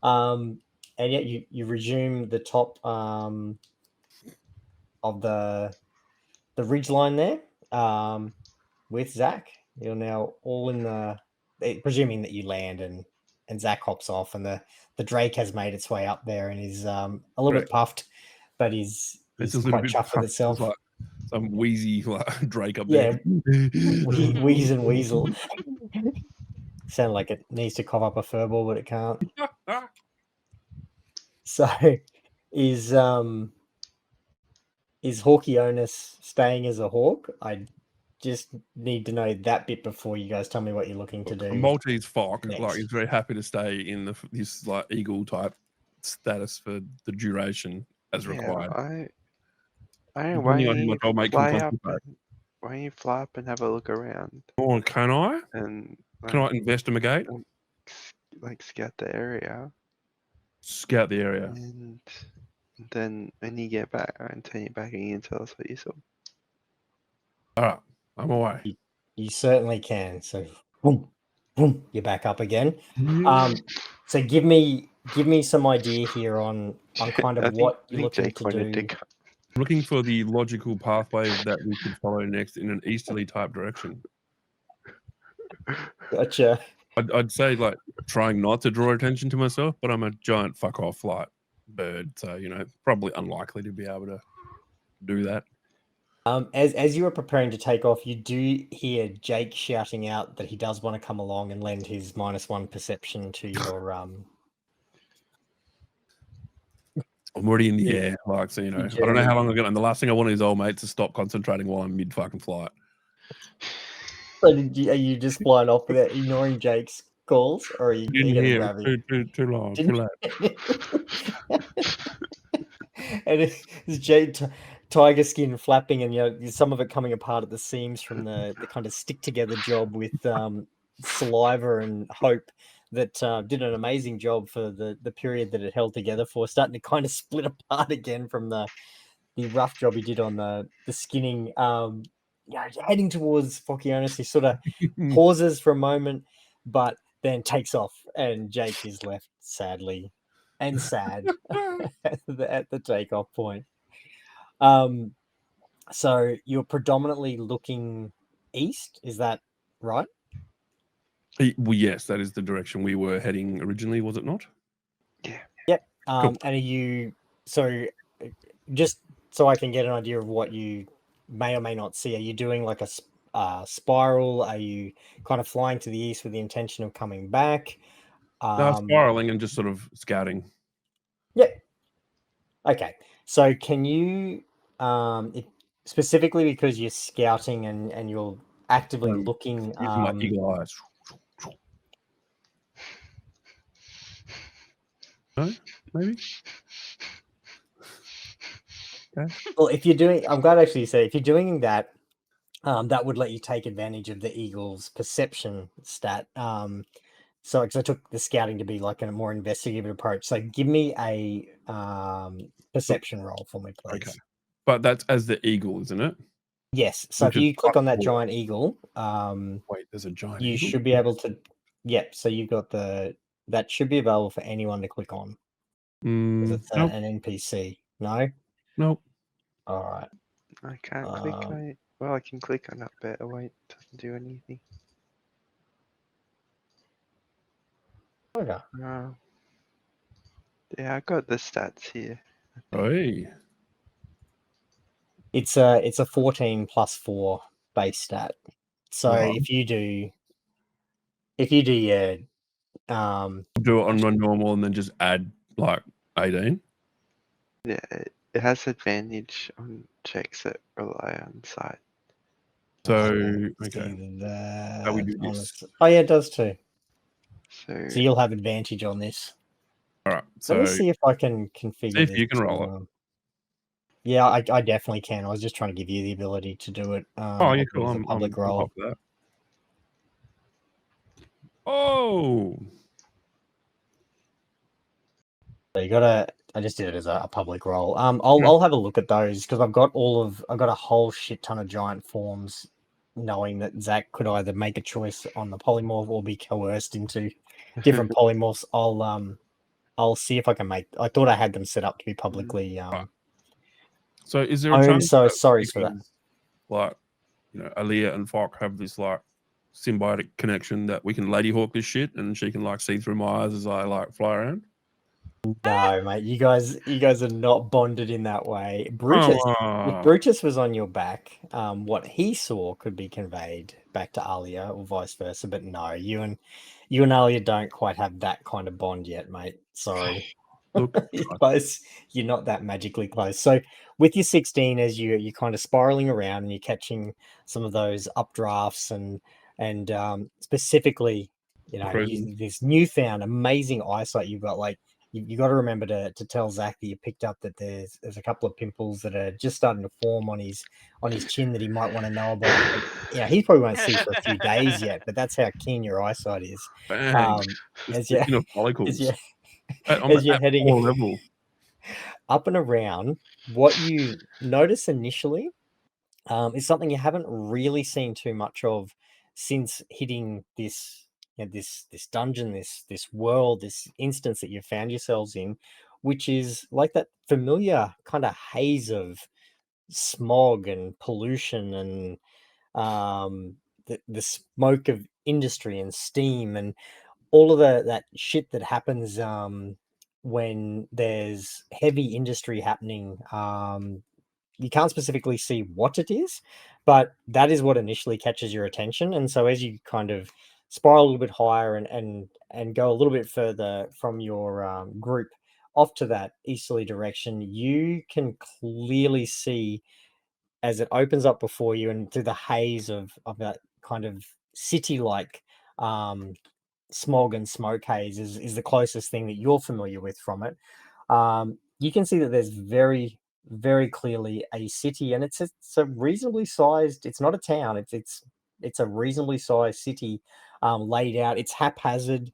And yet you resume the top of the ridgeline there with Zach. You're now all in presuming that you land and Zach hops off, and the Drake has made its way up there and is a little bit puffed, but is quite chuffed with itself. Like some wheezy Drake up there. Yeah, wheeze and weasel. Sound like it needs to cough up a furball, but it can't. So, is Hawkionus staying as a hawk? just need to know that bit before you guys tell me what you're looking to The do. Maltese fox, like, next. he's very happy to stay in this like eagle type status for the duration as required. I don't know, Depending on how much old mate can concentrate. why don't you fly up and have a look around Or can I? and Can I investigate? like scout the area, Scout the area. and then when you get back, I can turn you back and you can tell us what you saw. All right, I'm away. You certainly can. So, boom, boom, you're back up again. So give me some idea here on kind of what you're looking to do. Looking for the logical pathway that we could follow next in an easterly type direction. Gotcha. I'd say like trying not to draw attention to myself, but I'm a giant fuck off like bird, so probably unlikely to be able to do that. As you were preparing to take off, you do hear Jake shouting out that he does want to come along and lend his -1 perception to your I'm already in the air, like, so I don't know how long I'm gonna. And the last thing I want is old mate to stop concentrating while I'm mid fucking flight. So are you just flying off without ignoring Jake's calls, or are you gonna grab him? Too long, too late. And it's Jake tiger skin flapping, and some of it coming apart at the seams from the kind of stick together job with saliva and hope that did an amazing job for the period that it held together for, starting to kind of split apart again from the rough job he did on the skinning. Heading towards Focionis, he sort of pauses for a moment, but then takes off, and Jake is left sadly and sad at the takeoff point. So you're predominantly looking east, is that right? Well, yes, that is the direction we were heading originally, was it not? Yeah. Yep. Cool. And are you, so just so I can get an idea of what you may or may not see, are you doing like a spiral? Are you kind of flying to the east with the intention of coming back? No, spiraling and just sort of scouting. Yep. Okay. So can you, specifically because you're scouting and you're actively looking, using my eagle eyes. No, maybe. Okay. Well, if you're doing, I'm glad actually you said if you're doing that, that would let you take advantage of the eagle's perception stat. So because I took the scouting to be like a more investigative approach. So give me a perception roll for me, please. Okay. But that's as the eagle, isn't it? Yes. So if you click on that giant eagle, wait, there's a giant you eagle? should be able to. Yep. So you've got that should be available for anyone to click on. It's Nope. an NPC. No. Nope. All right. I can't click on it. Well, I can click on that bit. Oh wait, doesn't do anything. Okay. Yeah, I got the stats here. Hey. It's a 14 plus 4 base stat. So if you do your do it on my normal and then just add like 18. Yeah, it has advantage on checks that rely on sight. So okay. How we do this? Oh yeah, it does too. So you'll have advantage on this. All right. So let me see if I can configure. See if you can roll it. Yeah, I definitely can. I was just trying to give you the ability to do it. Oh, yeah, cool. I'm public roll. I'm that. Oh. So you gotta. I just did it as a public roll. I'll have a look at those because I've got a whole shit ton of giant forms, knowing that Zach could either make a choice on the polymorph or be coerced into different polymorphs. I'll see if I can make. I thought I had them set up to be publicly. So is there a chance? So sorry for that. Like, Aaliyah and Fock have this like symbiotic connection that we can ladyhawk this shit, and she can like see through my eyes as I like fly around. No, mate, you guys are not bonded in that way. Brutus, if Brutus was on your back, what he saw could be conveyed back to Alia or vice versa. But no, you and Alia don't quite have that kind of bond yet, mate. Sorry. Look, You're close. You're not that magically close. So with your 16, as you're kind of spiraling around and you're catching some of those updrafts and specifically, you know, Cruising. this newfound amazing eyesight you've got. Like you got to remember to tell Zach that you picked up that there's a couple of pimples that are just starting to form on his chin that he might want to know about. But, yeah, he probably won't see for a few days yet. But that's how keen your eyesight is. Bang. As you Speaking of follicles, as you're at heading 4 level. up and around, what you notice initially is something you haven't really seen too much of since hitting this, you know, this dungeon, this world, this instance that you found yourselves in, which is like that familiar kind of haze of smog and pollution and the smoke of industry and steam and all of that shit that happens when there's heavy industry happening. You can't specifically see what it is, but that is what initially catches your attention. And so as you kind of spiral a little bit higher and go a little bit further from your group off to that easterly direction, you can clearly see as it opens up before you and through the haze of that kind of city-like um, smog and smoke haze is the closest thing that you're familiar with from it. You can see that there's very, very clearly a city, and it's a reasonably sized. It's not a town. It's a reasonably sized city, laid out. It's haphazard.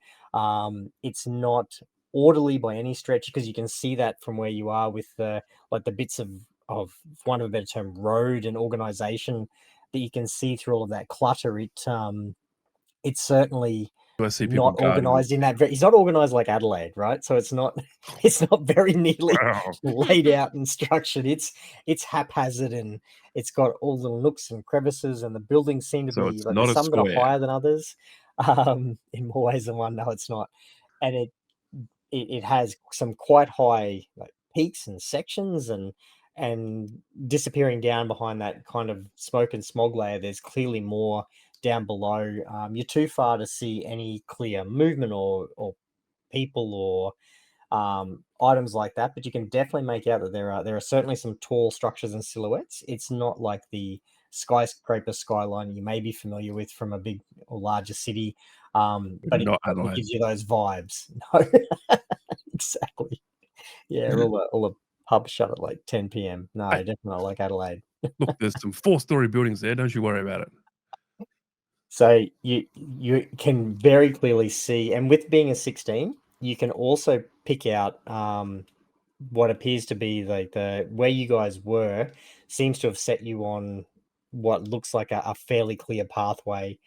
It's not orderly by any stretch because you can see that from where you are with the like the bits of for want of a better term, road and organization that you can see through all of that clutter. It's certainly Do I see people not guarding? organized in that it's not organized like Adelaide, right? So it's not it's not very neatly Wow. laid out and structured. It's haphazard and it's got all little nooks and crevices, and the buildings seem to So be it's like not there's a some that are square. higher than others, in more ways than one. No, it's not. And it has some quite high like peaks and sections and disappearing down behind that kind of smoke and smog layer, there's clearly more down below. You're too far to see any clear movement or people or items like that, but you can definitely make out that there are certainly some tall structures and silhouettes. It's not like the skyscraper skyline you may be familiar with from a big or larger city, but it Not definitely Adelaide. gives you those vibes. No, exactly. Yeah, all the pubs shut at like 10 p.m. No, Hey. definitely not like Adelaide. Look, there's some 4-story buildings there. Don't you worry about it. So you can very clearly see, and with being a 16, you can also pick out what appears to be like the where you guys were seems to have set you on what looks like a fairly clear pathway.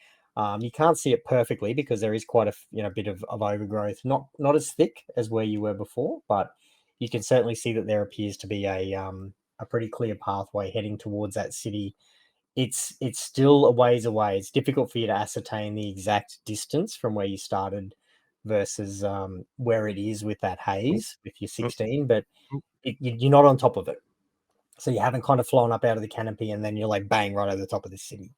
You can't see it perfectly because there is quite a bit of overgrowth, not as thick as where you were before, but you can certainly see that there appears to be a pretty clear pathway heading towards that city. It's still a ways away. It's difficult for you to ascertain the exact distance from where you started versus where it is with that haze with your 16, but you're not on top of it. So you haven't kind of flown up out of the canopy and then you're like bang right over the top of the city.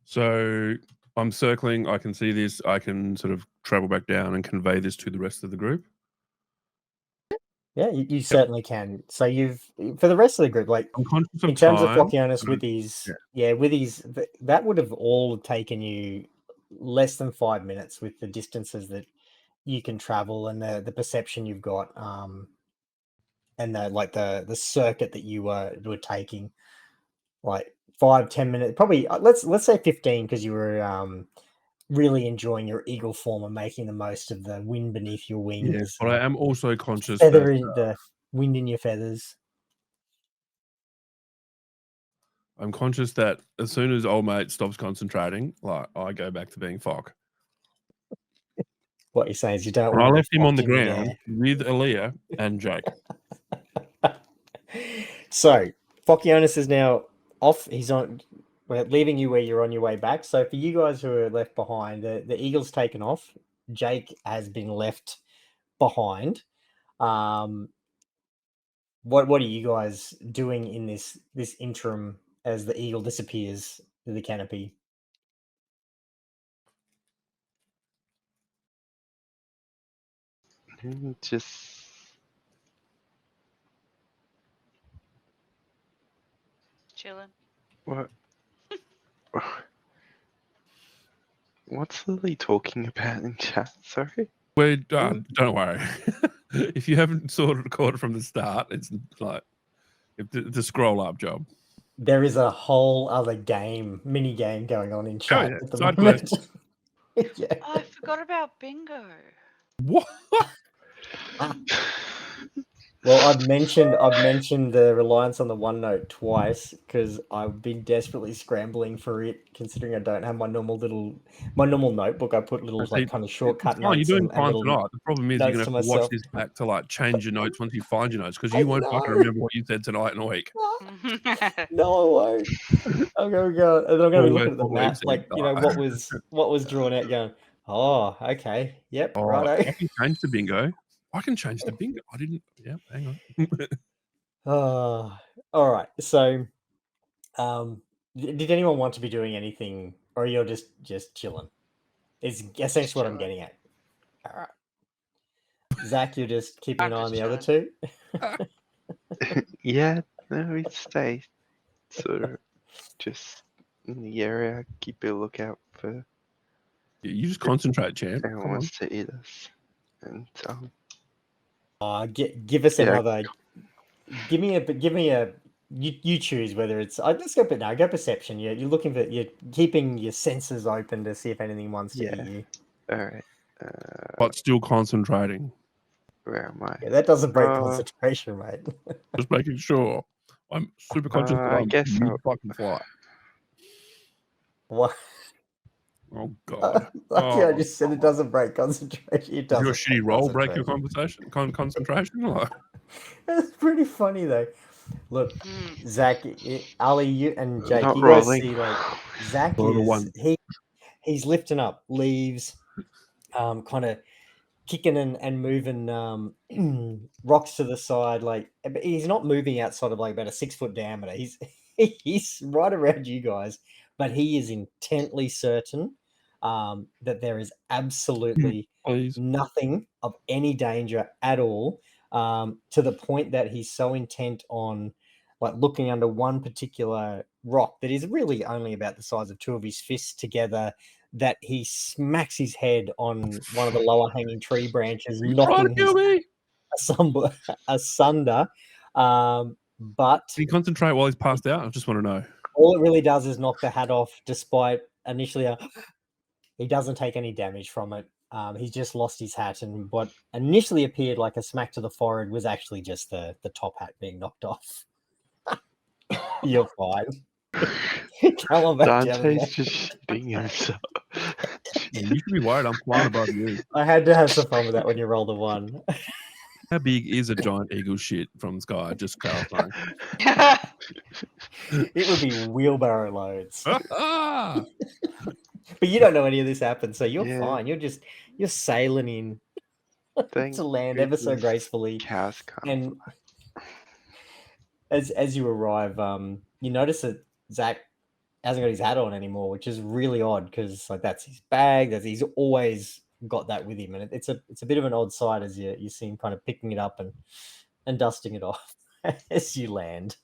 So I'm circling. I can see this. I can sort of travel back down and convey this to the rest of the group. Yeah, you certainly can. So for the rest of the group, like I'm conscious of in terms of time. Flockianus with his, yeah. with his, that would have all taken you less than 5 minutes with the distances that you can travel and the perception you've got, and the circuit that you were taking, like 5-10 minutes, probably. Let's say 15 because you were really enjoying your eagle form and making the most of the wind beneath your Yeah, wings, but I am also conscious feather that in the wind in your feathers. I'm conscious that as soon as old mate stops concentrating, like I go back to being Fock. What you're saying is you don't And I want to left be him on the fucked in ground midair. with Aaliyah and Jake. So Fockianus is now off. We're leaving you where you're on your way back. So for you guys who are left behind, the eagle's taken off. Jake has been left behind. What are you guys doing in this interim as the eagle disappears through the canopy? Just Chilling. what? What's Lily talking about in chat? Sorry. Don't worry. If you haven't sort of recorded from the start, it's like it's a scroll up job. There is a whole other mini game going on in chat yeah. at the Side moment. Yeah. Oh, I forgot about bingo. What? Well, I've mentioned the reliance on the OneNote twice because I've been desperately scrambling for it. Considering I don't have my normal notebook, I put little like kind of shortcut It's fine. notes You're doing and fine little tonight. The problem is you're notes gonna to have to watch myself. this back to like change your notes once you find your notes because I you won't fucking know. remember what you said tonight in a week. No, I won't. I'm gonna go, and I'm gonna be looking at the All map, we've like said, what was drawn out, going, oh, okay, yep, Oh, righto. I can change the bingo. I can change the bingo. I didn't. Yeah, hang on. Oh, all right. So, did anyone want to be doing anything, or you're just chilling? Is essentially what I'm getting at. All right, Zach, you're just keeping an I'm eye on just the other two. Yeah, no, we stay sort of just in the area. Keep a lookout for Yeah, you just concentrate, champ. anyone Come on. wants to eat us. And Give us Yeah. another. Give me a. You choose whether it's. Let's go. But no, go perception. You're looking for. You're keeping your senses open to see if anything wants to Yeah. eat you. all right. But still concentrating. Where am I? Yeah, that doesn't break concentration, mate. Just making sure. I'm super conscious that I I'm guess mid I'll- fucking flight. What? Oh god. Lucky I just said it doesn't break concentration. It Does your doesn't. shitty roll break your concentration? Like, That's pretty funny though. Look, Zach, Ali, you and Jake, Not you guys rolling. see like Zach Roll a is one. he's lifting up leaves, kind of kicking and moving rocks to the side. Like he's not moving outside of like about a 6 foot diameter. He's right around you guys, but he is intently certain that there is absolutely please. nothing of any danger at all, to the point that he's so intent on like looking under one particular rock that is really only about the size of two of his fists together, that he smacks his head on one of the lower hanging tree branches, knocking his asunder. But Can he concentrate while he's passed out? I just want to know. all it really does is knock the hat off, despite initially he doesn't take any damage from it. He's just lost his hat, and what initially appeared like a smack to the forehead was actually just the top hat being knocked off. You're fine. Come on back, Dante's just shitting himself. Yeah, you should be worried. I'm flying above you. I had to have some fun with that when you rolled a 1. How big is a giant eagle shit from the sky? Just clarifying. It would be wheelbarrow loads. Ah! But you don't know any of this happened, so you're Yeah. fine. You're sailing in Thank to land ever so goodness gracefully. Cows can't And fly. as you arrive, you notice that Zach hasn't got his hat on anymore, which is really odd because like that's his bag. He's always got that with him, and it's a bit of an odd sight as you see him kind of picking it up and dusting it off as you land.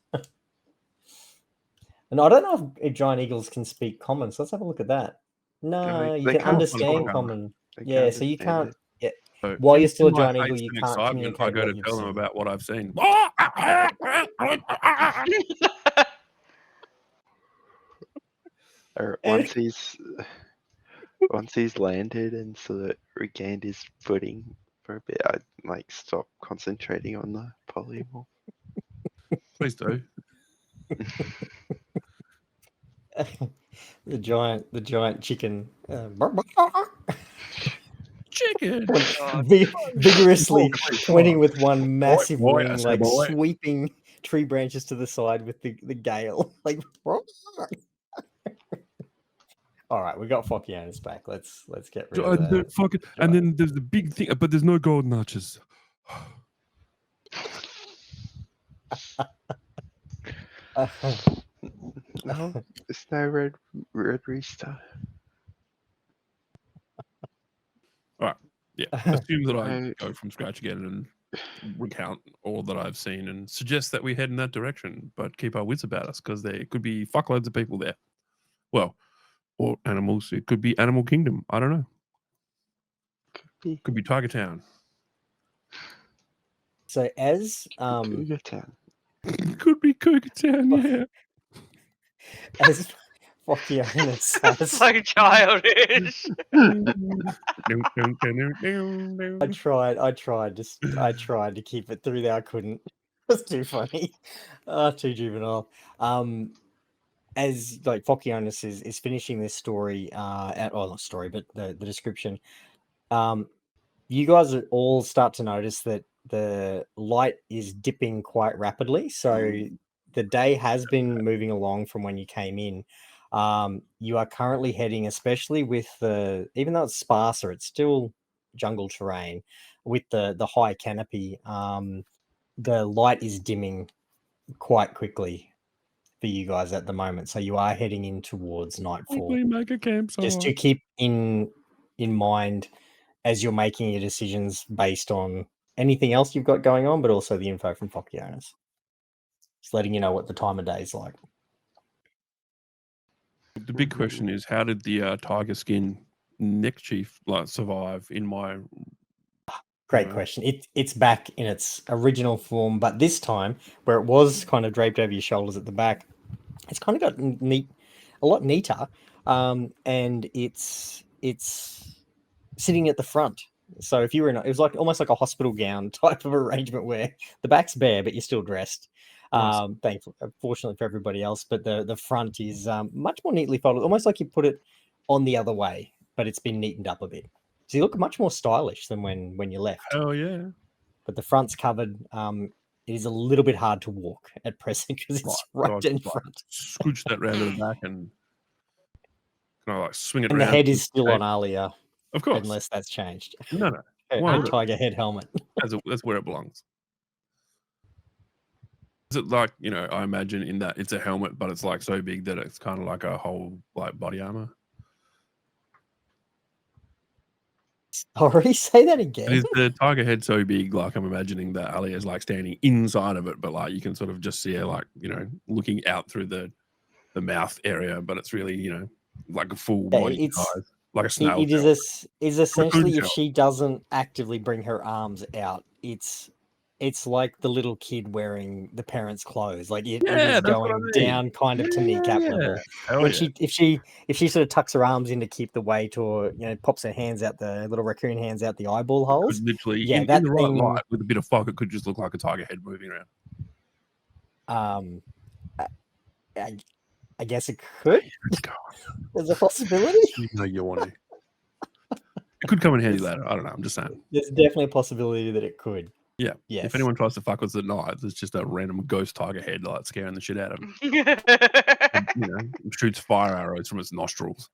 And I don't know if giant eagles can speak common, so let's have a look at that. No, you they can can't understand speak common. They Yeah, can't so you understand can't. Yeah, So while you're still a in my giant eagle, haste you and can't excitement, I communicate go what to you've tell them seen. about what I've seen. Or And- once he's landed and sort of regained his footing for a bit, I'd like stop concentrating on the polymorph. Please do. the giant chicken Chicken. vigorously pointing with one massive boy, I wing, said like boy. sweeping tree branches to the side with the gale. Like, all right, we got Fockianus back. Let's get rid of that. And then there's the big thing, but there's no golden arches. No, it's no red rooster. Yeah, assume that I I- go from scratch again and recount all that I've seen and suggest that we head in that direction, but keep our wits about us because there could be fuckloads of people there. Well, or animals. It could be Animal Kingdom. I don't know. be Could be Tiger Town. So as Cougar Town. Could be Cougar Town. Yeah. as Fockianus has, So childish. I tried to keep it through there. I couldn't. It was too funny. Too juvenile. As like Fockianus is finishing this story, not story, but the description. You guys all start to notice that the light is dipping quite rapidly. So the day has been moving along from when you came in. You are currently heading, especially with even though it's sparser, it's still jungle terrain with the high canopy. The light is dimming quite quickly for you guys at the moment. So you are heading in towards nightfall. Quickly make a campsite. Just to keep in mind as you're making your decisions based on anything else you've got going on, but also the info from Fockianus. Just letting you know what the time of day is like. The big question is, how did the tiger skin neck chief survive in my? Great question. It's back in its original form, but this time where it was kind of draped over your shoulders at the back, it's kind of got a lot neater, and it's sitting at the front. So if you were it was like almost like a hospital gown type of arrangement where the back's bare, but you're still dressed. Nice. Fortunately for everybody else, but the front is much more neatly folded, almost like you put it on the other way, but it's been neatened up a bit. So you look much more stylish than when you left. Hell yeah. But the front's covered. It is a little bit hard to walk at present because it's right in front. Scooch that round to the back and can I like swing it And around? the head is still on Alia, Of course. unless that's changed. No. Her Why not? tiger head helmet. That's where it belongs. Is it like, I imagine in that it's a helmet, but it's like so big that it's kind of like a whole like body armor? Sorry, say that again. Is the tiger head so big, like I'm imagining that Ali is like standing inside of it, but like you can sort of just see her like, looking out through the mouth area, but it's really, like a full body size, like a snail. It is essentially, if shell. she doesn't actively bring her arms out, it's like the little kid wearing the parents' clothes. Like it is going down kind of to kneecap level. When if she sort of tucks her arms in to keep the weight, or pops her hands out, the little raccoon hands out the eyeball holes. Literally, yeah, in that the right thing, light with a bit of fog, it could just look like a tiger head moving around. I guess it could. Let's go. There's a possibility. You know you want to. It could come in handy later. I don't know. I'm just saying. There's definitely a possibility that it could. Yeah. Yes. If anyone tries to fuck with us at night, there's just a random ghost tiger head like scaring the shit out of him. And, shoots fire arrows from its nostrils.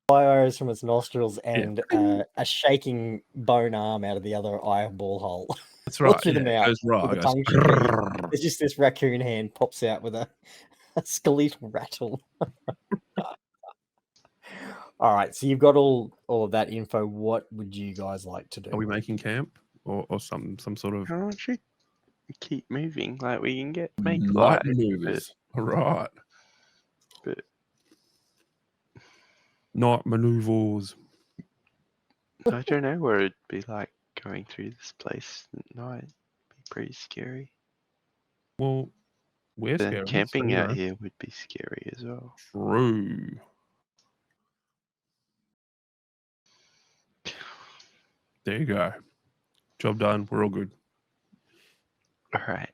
Fire arrows from its nostrils and a shaking bone arm out of the other eyeball hole. That's right. Through the mouth. Goes right. With the tongue shooting. There's just this raccoon hand pops out with a skeletal rattle. All right, so you've got all of that info. What would you guys like to do? Are we making camp or some sort of? How don't you keep moving? Like we can make light light maneuvers. All right. But night maneuvers. I don't know where it'd be like going through this place at night. It'd be pretty scary. Well, we're Then scary. camping out here would be scary as well. True. There you go. Job done. We're all good. All right.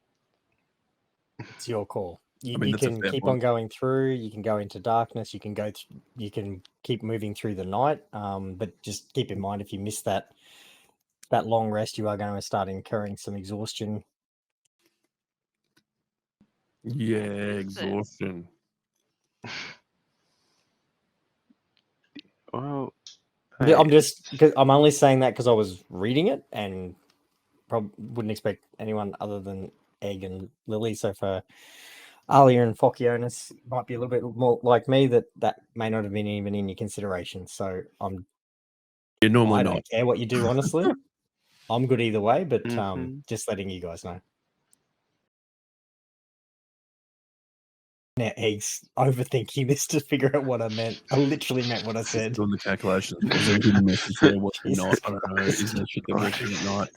It's your call. You that's a can fair keep point. on going through. You can go into darkness. You can you can keep moving through the night. But just keep in mind, if you miss that long rest, you are going to start incurring some exhaustion. Yeah, exhaustion. Well, I'm only saying that because I was reading it and probably wouldn't expect anyone other than Egg and Lily. So for Alia and Fockianus, might be a little bit more like me, that may not have been even in your consideration. So I'm You're normally I not. don't care what you do, honestly. I'm good either way, but Mhm. just letting you guys know. Now, Eggs overthinking this to figure out what I meant. I literally meant what I Just said. doing the calculations. Was there a hidden message there? Was there not? Jesus I don't know. Is there shit they're watching at night?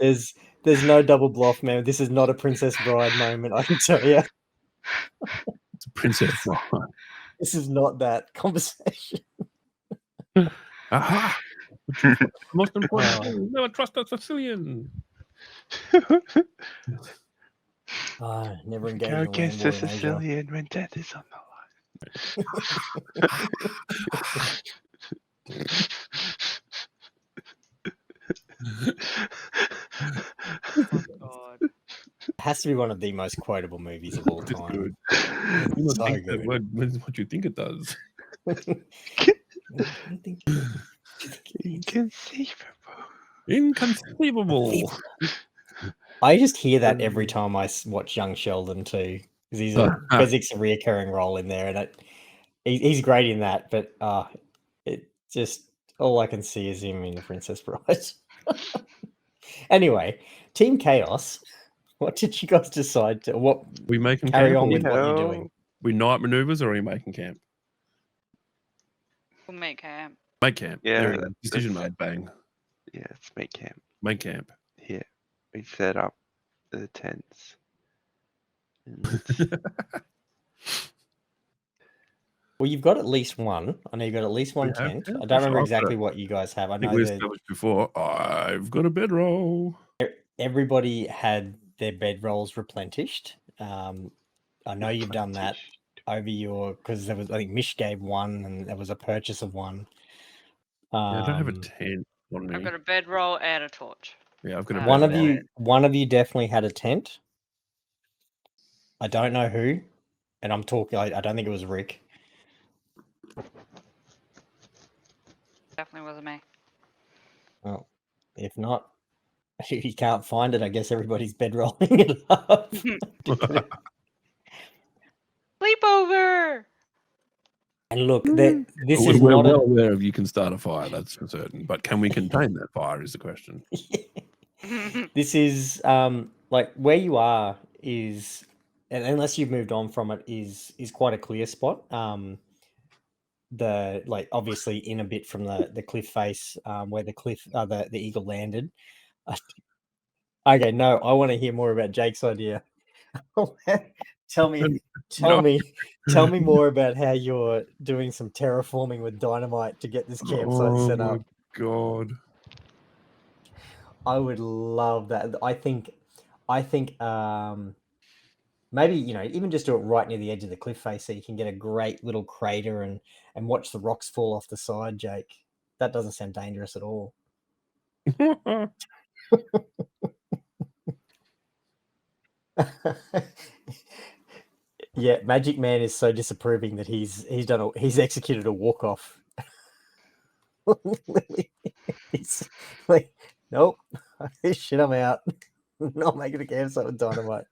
There's no double bluff, man. This is not a Princess Bride moment, I can tell you. It's a Princess Bride. This is not that conversation. Aha! Most important Oh. thing, never trust a Sicilian. Never engage Go in against land the war in Asia. Sicilian when death is on Oh God. It has to be one of the most quotable movies of all It's time. good. It's You don't so think that good. what you think it does. What do you think it is? Inconceivable. Inconceivable. I just hear that every time I watch Young Sheldon too, because Fezzik's a reoccurring role in there, and he's great in that. But it just all I can see is him in The Princess Bride. Anyway, Team Chaos. What did you guys decide to? What We making carry camp? on Or with what you're doing? we night maneuvers or are we making camp? We'll make camp. Make camp. Yeah, There you go. Decision that's- made. Bang. Yeah, let's make camp. Make camp. Here, we set up the tents. And let's Well, you've got at least one. I know you've got at least one We have, tent. yeah, I for don't remember sure. exactly what you guys have. I I think know we that established before. I've got a bedroll. everybody had their bedrolls replenished. I know you've done that over your because there was I think Mish gave one and there was a purchase of one. Yeah, I don't have a tent on me. I've got a bedroll and a torch. Yeah, I've got a One of bedroll. one of you definitely had a tent. I don't know who, and I'm talking. I don't think it was Rick. Definitely wasn't me. Well, if not, if you can't find it, I guess everybody's bedrolling it up. Sleepover. And look, this is We're not well aware of you can start a fire, that's for certain. But can we contain that fire is the question. This is like where you are is, and unless you've moved on from it, is quite a clear spot. The like obviously in a bit from the cliff face, where the cliff the eagle landed. Okay, no, I want to hear more about Jake's idea. Tell me more about how you're doing some terraforming with dynamite to get this campsite set up. God. I would love that. I think maybe even just do it right near the edge of the cliff face so you can get a great little crater and watch the rocks fall off the side, Jake. That doesn't sound dangerous at all. Yeah, Magic Man is so disapproving that he's executed a walk off. He's like, nope, shit, I'm out. Not making a campsite with dynamite.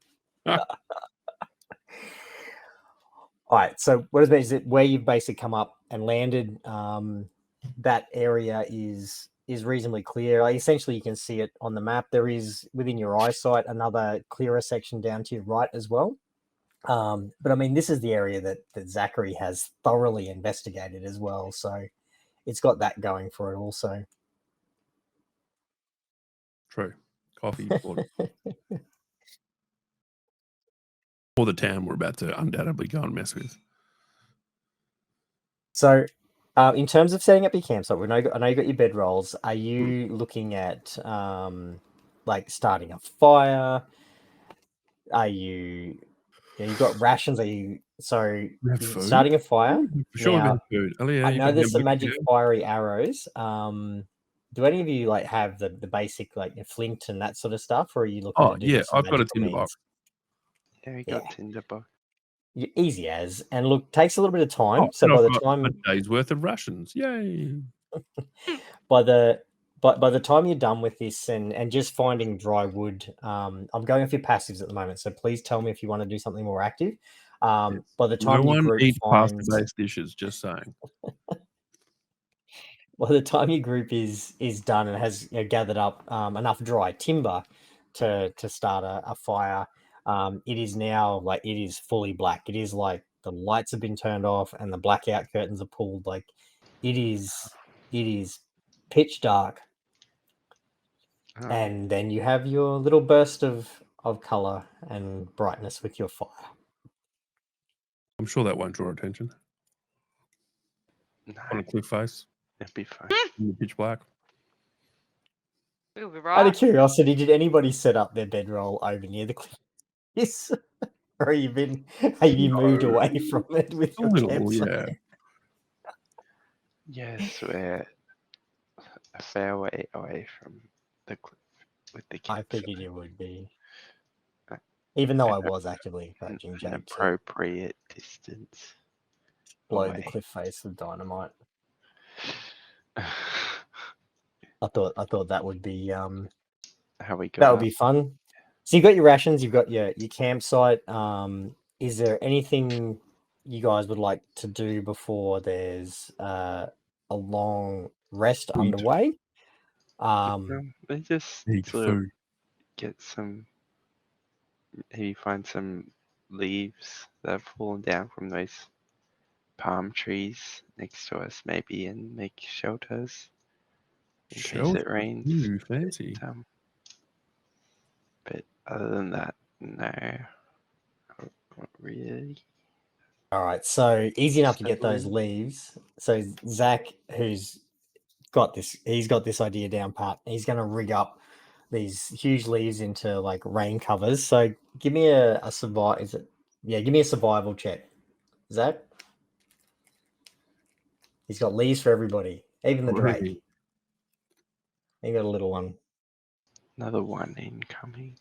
All right, so what it means is that where you've basically come up and landed, that area is reasonably clear. Like, essentially, you can see it on the map. There is within your eyesight another clearer section down to your right as well. But I mean, this is the area that Zachary has thoroughly investigated as well, so it's got that going for it also. True. Coffee or the town we're about to undoubtedly go and mess with. So, in terms of setting up your campsite, I know you got your bedrolls. Are you looking at like starting a fire? Are you? You've got rations. Are you starting a fire? For sure, we Now, have food. Oh, yeah, I you know got there's some hamburger, magic fiery arrows. Do any of you like have the basic like flint and that sort of stuff, or are you looking to do some I've got a magical tinderbox. means? Yeah, we got tinderbox. Easy as, and look, takes a little bit of time. Oh, So and by I've the got time a day's worth of rations. Yay. by the time you're done with this and just finding dry wood, I'm going off your passives at the moment, so please tell me if you want to do something more active. By the time No your one group eats finds pasta-based dishes, just saying. by the time your group is done and has gathered up enough dry timber to start a fire, it is now like it is fully black. It is like the lights have been turned off and the blackout curtains are pulled. Like it is pitch dark. Oh, And then you have your little burst of color and brightness with your fire. I'm sure that won't draw attention no, on a cliff face it'll be fine. in the pitch black. We'll be Out right. of curiosity, did anybody set up their bedroll over near the cliff? Yes. Or have you moved No. away from it with A your little, campsite? yeah. Yes, we're a fair way away from the cliff with the I campsite. figured you would be. Uh, Even though I and was actively An encouraging Jake to appropriate distance blow the away. cliff face with dynamite. I thought that would be How we that got would be fun. So you've got your rations, you've got your campsite. Is there anything you guys would like to do before there's a long rest Eat. underway? They just Eat sort of food. get some. Maybe find some leaves that have fallen down from those palm trees next to us, maybe, and make shelters in case it rains. Ooh, fancy. But other than that, no, not really. All right, so easy enough to get those Settling. leaves. So Zach, who's got this, he's got this idea down pat. He's going to rig up these huge leaves into like rain covers. So give me a survival. Is it? Yeah, give me a survival check, Zach. He's got leaves for everybody, even the Drake. Great. He got a little one. Another one incoming.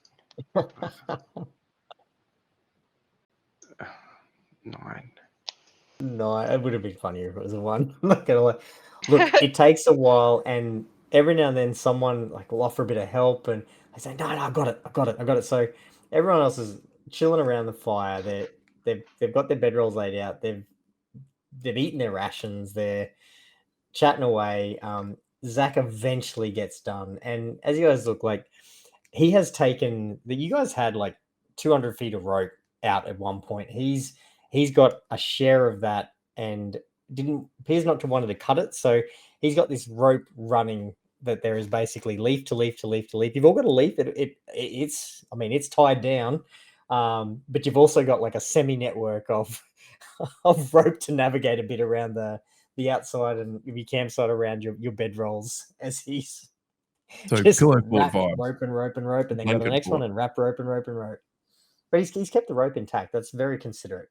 9. No, it would have been funnier if it was a one. I'm not gonna lie. Look, it takes a while, and every now and then someone like will offer a bit of help, and they say, "No, I got it." So everyone else is chilling around the fire. They've got their bedrolls laid out. They've eaten their rations. They're chatting away. Zach eventually gets done, and as you guys look, like he has taken that. You guys had like 200 feet of rope out at one point. He's got a share of that and appears not to wanted to cut it. So he's got this rope running that there is basically leaf to leaf to leaf to leaf. You've all got a leaf. It's tied down, but you've also got like a semi network of of rope to navigate a bit around the outside and your campsite around your bedrolls as he's So just pillow fort wrap vibes. rope and rope and rope, and then go to the Blanket next one fort. and wrap rope and rope and rope. But he's kept the rope intact. That's very considerate.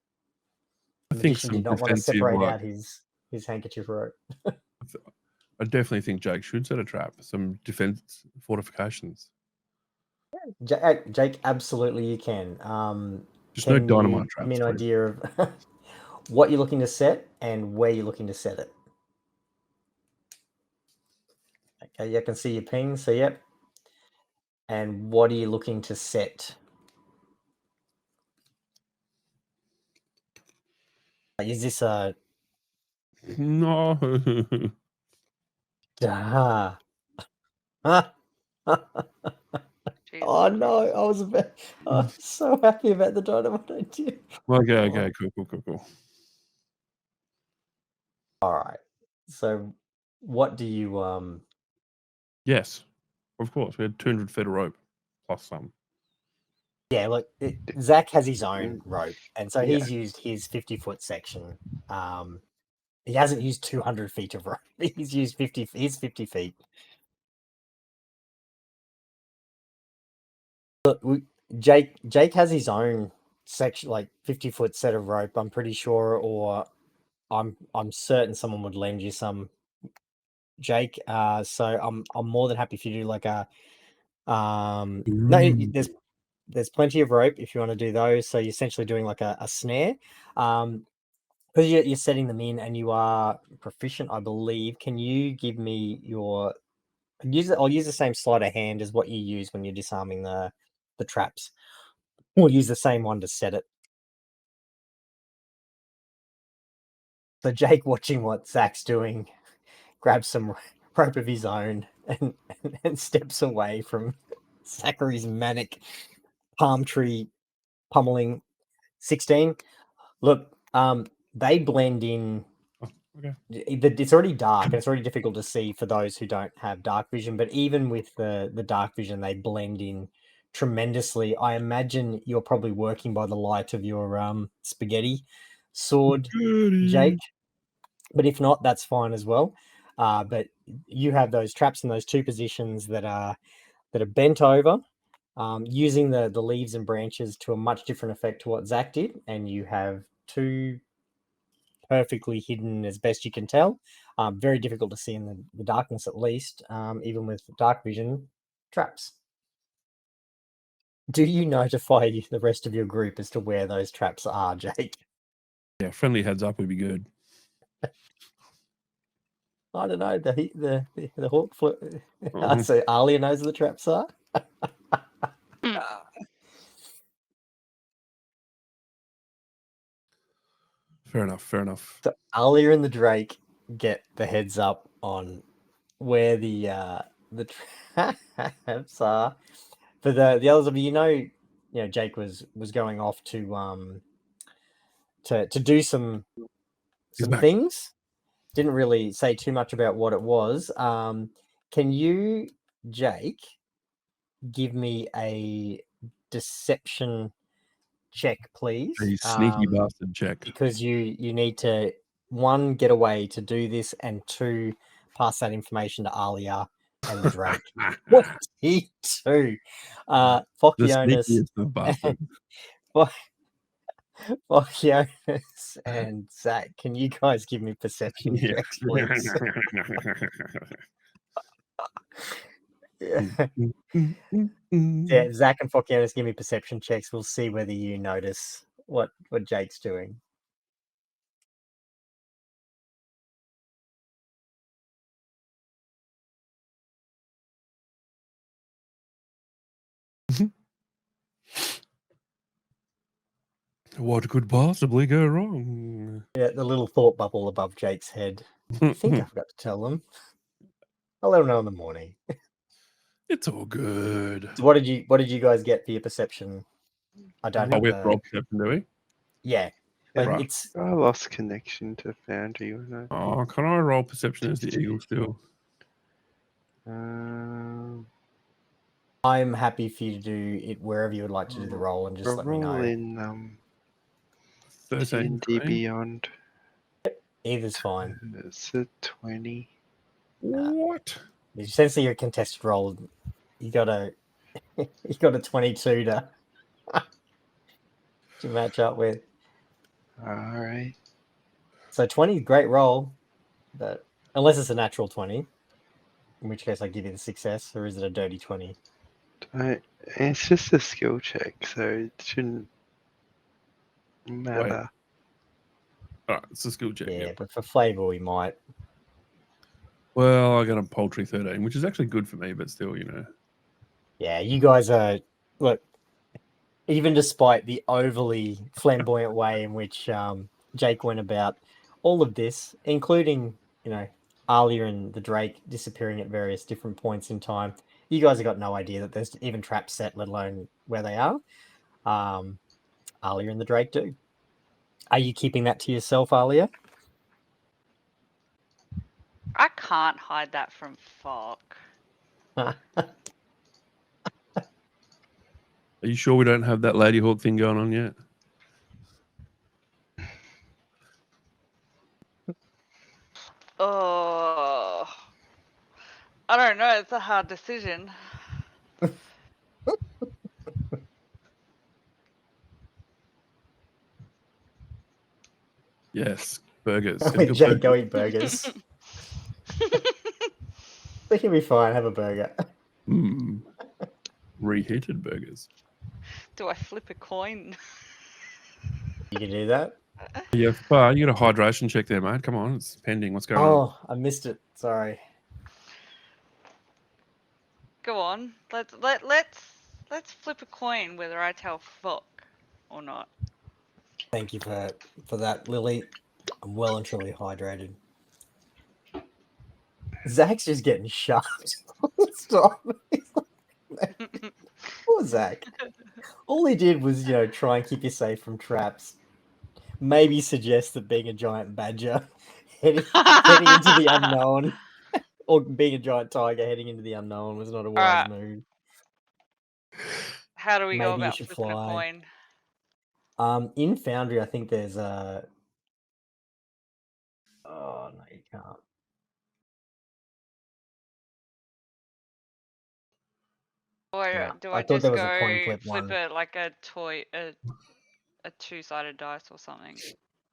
I The think magician some did not want to defensive, separate like, out his handkerchief rope. I definitely think Jake should set a trap. Some defense fortifications. Jake, absolutely you can. Just no Can dynamite you traps. give me an please. idea of what you're looking to set and where you're looking to set it? Okay, I can see your ping. So yep. And what are you looking to set? Like, is this a No. ah? Jesus Oh no, Christ. I was so happy about the dynamite idea. Okay, cool. All right. So what do you Yes, of course. We had 200 feet of rope plus some. yeah, look, Zach has his own Mm. rope, and so Yeah. he's used his 50-foot section. He hasn't used 200 feet of rope. He's used 50 feet. Look, Jake has his own section, like 50-foot set of rope, I'm pretty sure, or I'm certain someone would lend you some, Jake. So I'm more than happy if you do like a no, Ooh. there's plenty of rope if you want to do those. So you're essentially doing like a snare. Because you're setting them in and you are proficient, I believe. Can you give me your I'll use the same sleight of hand as what you use when you're disarming the traps. We'll use the same one to set it. So Jake, watching what Zach's doing, grabs some rope of his own and steps away from Zachary's manic palm tree pummeling. 16. Look, they blend in. Oh, okay. It's already dark and it's already difficult to see for those who don't have dark vision. But even with the dark vision, they blend in tremendously. I imagine you're probably working by the light of your spaghetti sword, Jake. But if not, that's fine as well. But you have those traps in those two positions that are bent over, using the leaves and branches to a much different effect to what Zach did, and you have two perfectly hidden as best you can tell. Very difficult to see in the darkness, at least, even with dark vision traps. Do you notify the rest of your group as to where those traps are, Jake? Yeah, friendly heads up would be good. I don't know. The hawk flip. So Alia knows where the traps are. Fair enough. Fair enough. So Alia and the Drake get the heads up on where the traps are. For the others of you, Jake was going off to do some things. Didn't really say too much about what it was. Can you, Jake, give me a deception check, please? A sneaky bastard check. Because you need to, 1, get away to do this, and 2, pass that information to Alia and the Drake. What did he do? The Fokionis sneakiest of bastards. Fokionis and Zach, can you guys give me perception checks, please? Yeah, Zach and Fokionis, give me perception checks. We'll see whether you notice what Jake's doing. What could possibly go wrong? Yeah, the little thought bubble above Jake's head. I think I forgot to tell them. I'll let them know in the morning. It's all good. So what did you guys get for your perception? I don't Oh, have we have to roll perception, do we? Yeah. But Right. it's I lost connection to Foundry when I. Oh, can I roll perception as the eagle still? I'm happy for you to do it wherever you would like to do the roll, and just I'll let me know. roll in 13. D&D Beyond. Either's fine. It's a 20. What? Essentially, your contested roll, you got a 22 to match up with. Alright. So 20, great roll, but unless it's a natural 20, in which case I give you the success, or is it a dirty 20? It's just a skill check, so it shouldn't matter. Alright, it's a skill check. Yeah, Yep. but for flavor, we might. Well, I got a paltry 13, which is actually good for me, but still, Yeah, you guys are, look, even despite the overly flamboyant way in which Jake went about all of this, including, Alia and the Drake disappearing at various different points in time, you guys have got no idea that there's even traps set, let alone where they are. Alia and the Drake do. Are you keeping that to yourself, Alia? I can't hide that from Fok. Are you sure we don't have that Lady Hawk thing going on yet? Oh, I don't know. It's a hard decision. Yes, burgers. With Jake, go eat burgers. We can be fine. Have a burger. Reheated burgers. Do I flip a coin? You can do that. Yeah, you got a hydration check there, mate. Come on, it's pending. What's going on? Oh, I missed it. Sorry. Go on. Let's flip a coin whether I tell Fok or not. Thank you for that, Lily. I'm well and truly hydrated. Zach's just getting shoved. Stop. Poor Zach. All he did was, try and keep you safe from traps. Maybe suggest that being a giant badger, heading into the unknown, or being a giant tiger heading into the unknown was not a wise move. How do we go Maybe you about should flipping fly. a coin? In Foundry, I think there's a. Oh no, you can't. Or Yeah, do I I thought just there was a go coin flip flip one. it like a toy, a two-sided dice or something?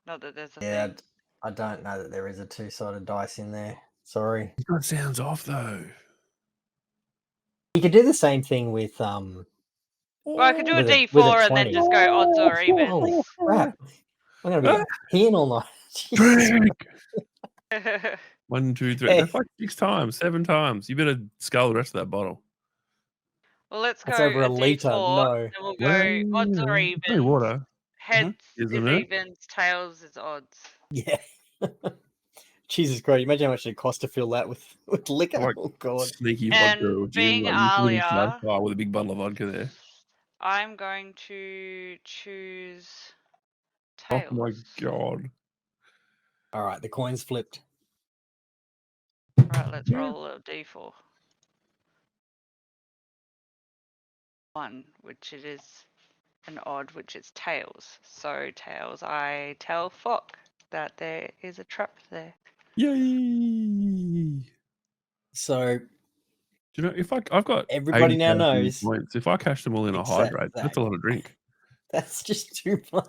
Not that there's a Yeah, thing. I don't know that there is a two-sided dice in there. Sorry. That sounds off though. You could do the same thing with Well, I could do a with a D4 and then 20. just go odds or evens. Holy crap! I'm gonna be peeing all night. Jesus. Drink. 1, 2, 3. Hey. That's like 6 times, 7 times. You better scull the rest of that bottle. Well, let's go That's over a D4. litre. No. And we'll go odds or Well, evens. hey, water. Heads Isn't is it? evens, tails is odds. Yeah. Jesus Christ! Imagine how much it cost to fill that with liquor. Like Oh God. sneaky And vodka or gin. being Like you live in Alia, Snowfire with a big bottle of vodka there. I'm going to choose Oh tails. my god. All right, the coin's flipped. Right, let's roll a D4. 1, which it is an odd, which is tails. So tails, I tell Fock that there is a trap there. Yay! So Do you know if I've got everybody now 80,000 knows. points, if I cash them all in a Except hydrate, Zach. that's a lot of drink. That's just too much.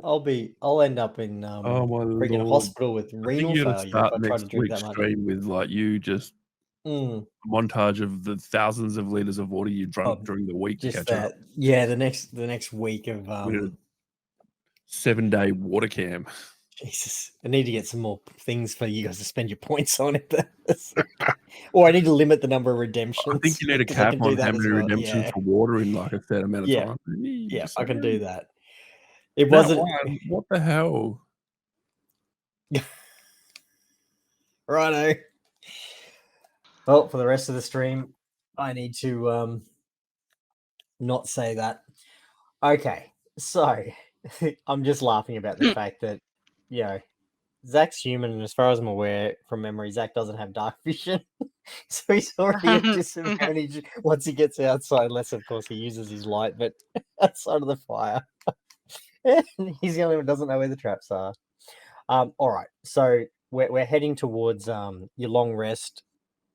I'll end up in Oh my freaking lord! hospital with I think renal you're gonna failure if start I try to next drink week's that much. stream with like you just Mm, montage of the thousands of liters of water you drunk Oh, during the week to just catch up. that, yeah. The next week of We did a 7-day water camp. Jesus, I need to get some more things for you guys to spend your points on it. Or I need to limit the number of redemptions. I think you need a 'cause I cap can do on that how as many well. redemptions Yeah, for water in like a set amount of Yeah. time. yeah, Just I can saying. do that. It That wasn't one, what the hell? righto. Well, for the rest of the stream, I need to not say that. Okay, so I'm just laughing about the fact that Zach's human, and as far as I'm aware from memory, Zach doesn't have dark vision. So he's already at disadvantage once he gets outside, unless of course he uses his light, but outside of the fire. He's the only one who doesn't know where the traps are. All right, so we're heading towards your long rest.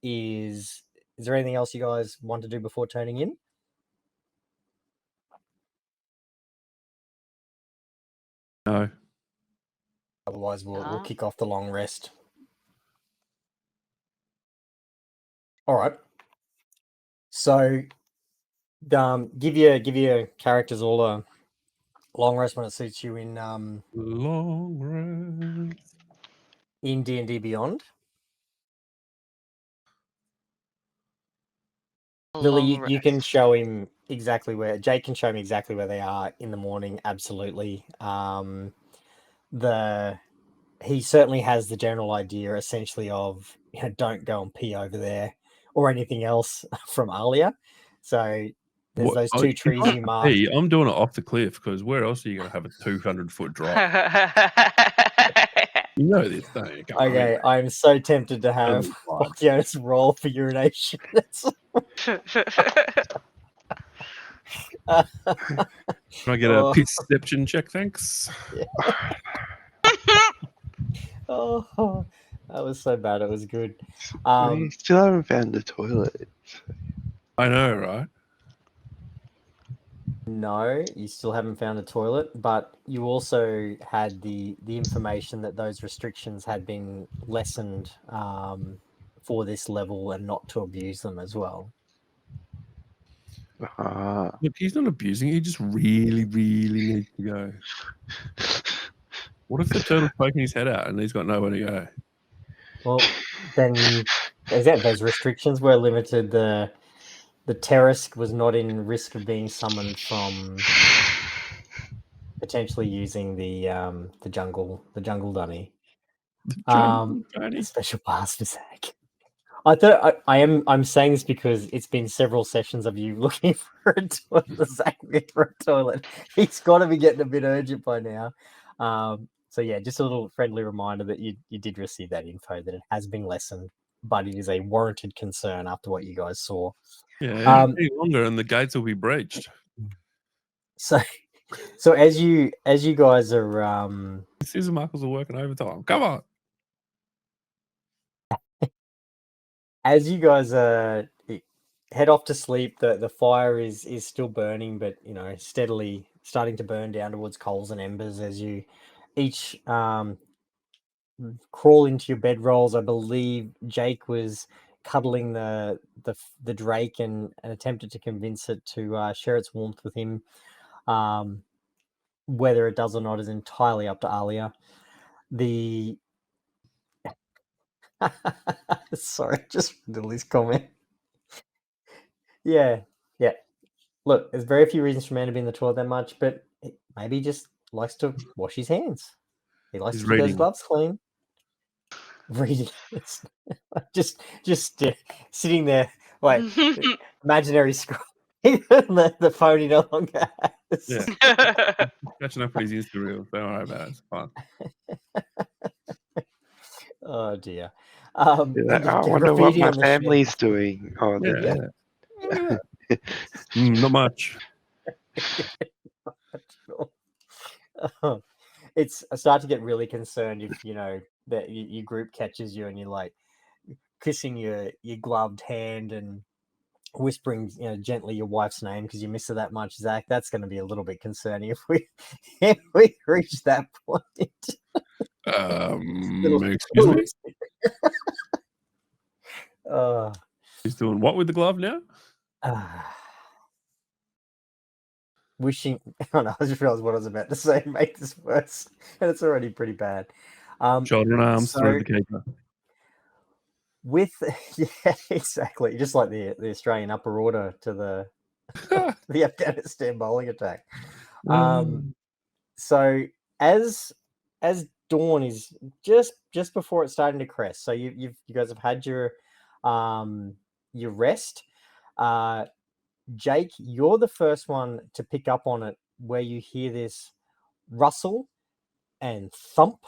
Is there anything else you guys want to do before turning in? No. Otherwise, we'll No. kick off the long rest. All right. So, give your characters all a long rest when it suits you in Long rest. in D&D Beyond. Lily, you can show him exactly where Jake can show him exactly where they are in the morning. Absolutely. He certainly has the general idea, essentially, of don't go and pee over there or anything else from Alia. So there's those two trees you marked. Hey, I'm doing it off the cliff because where else are you going to have a 200-foot drop? You know this, don't you? Come on, Okay, I'm so tempted to have Fine. Jonas roll for urination. Can I get a Oh. perception check? Thanks. Oh, that was so bad. It was good. We still haven't found the toilet. I know, right? No, you still haven't found a toilet, but you also had the information that those restrictions had been lessened for this level and not to abuse them as well. Look, he's not abusing it. He just really, really needs to go. What if the turtle's poking his head out and he's got nowhere to go? Well, then those restrictions were limited. The Terrask was not in risk of being summoned from potentially using the jungle dunny. Pony. Special pass for Zach. I thought I'm saying this because it's been several sessions of you looking for a toilet. Zach looking for a toilet. He's got to be getting a bit urgent by now. So yeah, just a little friendly reminder that you did receive that info, that it has been lessened, but it is a warranted concern after what you guys saw. Yeah, it'll be longer and the gates will be breached. So as you guys are Caesar Markles are working overtime. Come on. as you guys head off to sleep, the fire is still burning, but steadily starting to burn down towards coals and embers as you each crawl into your bedrolls. I believe Jake was cuddling the drake and attempted to convince it to share its warmth with him. Whether it does or not is entirely up to Alia. Sorry, just Lily's comment. Yeah. Look, there's very few reasons for man to be in the toilet that much, but maybe he just likes to wash his hands. He likes He's to keep those reading. gloves clean. Reading. just sitting there like imaginary scroll. the phone he no longer has. Yeah. Catching up with his Insta reels. Don't worry about it. It's fine. Oh dear. I wonder what my family's doing. Oh, Yeah. Not much. It's I start to get really concerned if that your group catches you and you're like kissing your gloved hand and whispering gently your wife's name because you miss her that much, Zach. That's going to be a little bit concerning if we reach that point. Excuse me. He's doing what with the glove now? Wishing. Oh no! I just realized what I was about to say. Make this worse, and it's already pretty bad. Shoulder and arms through the keeper. With exactly, just like the Australian upper order to the the Afghanistan bowling attack. So as dawn is just before it's starting to crest, so you guys have had your rest. Jake, you're the first one to pick up on it, where you hear this rustle and thump,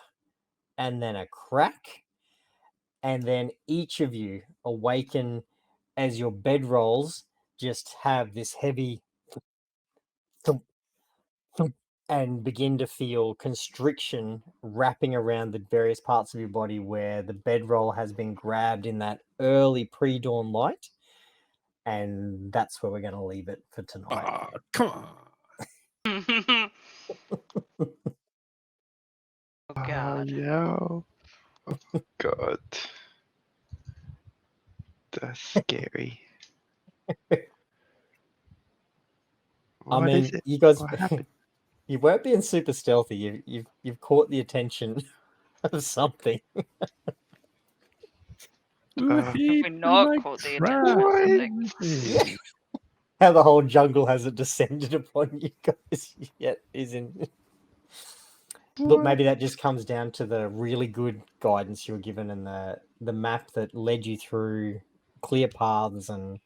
and then a crack. And then each of you awaken as your bedrolls just have this heavy thump, thump, and begin to feel constriction wrapping around the various parts of your body where the bedroll has been grabbed in that early pre-dawn light. And that's where we're going to leave it for tonight. Come on. Oh, God. No. Oh, God. That's scary. I mean, you guys, you weren't being super stealthy. You've caught the attention of something. Have we not caught the attention of something? How the whole jungle hasn't descended upon you guys yet isn't. Look, maybe that just comes down to the really good guidance you were given and the map that led you through clear paths and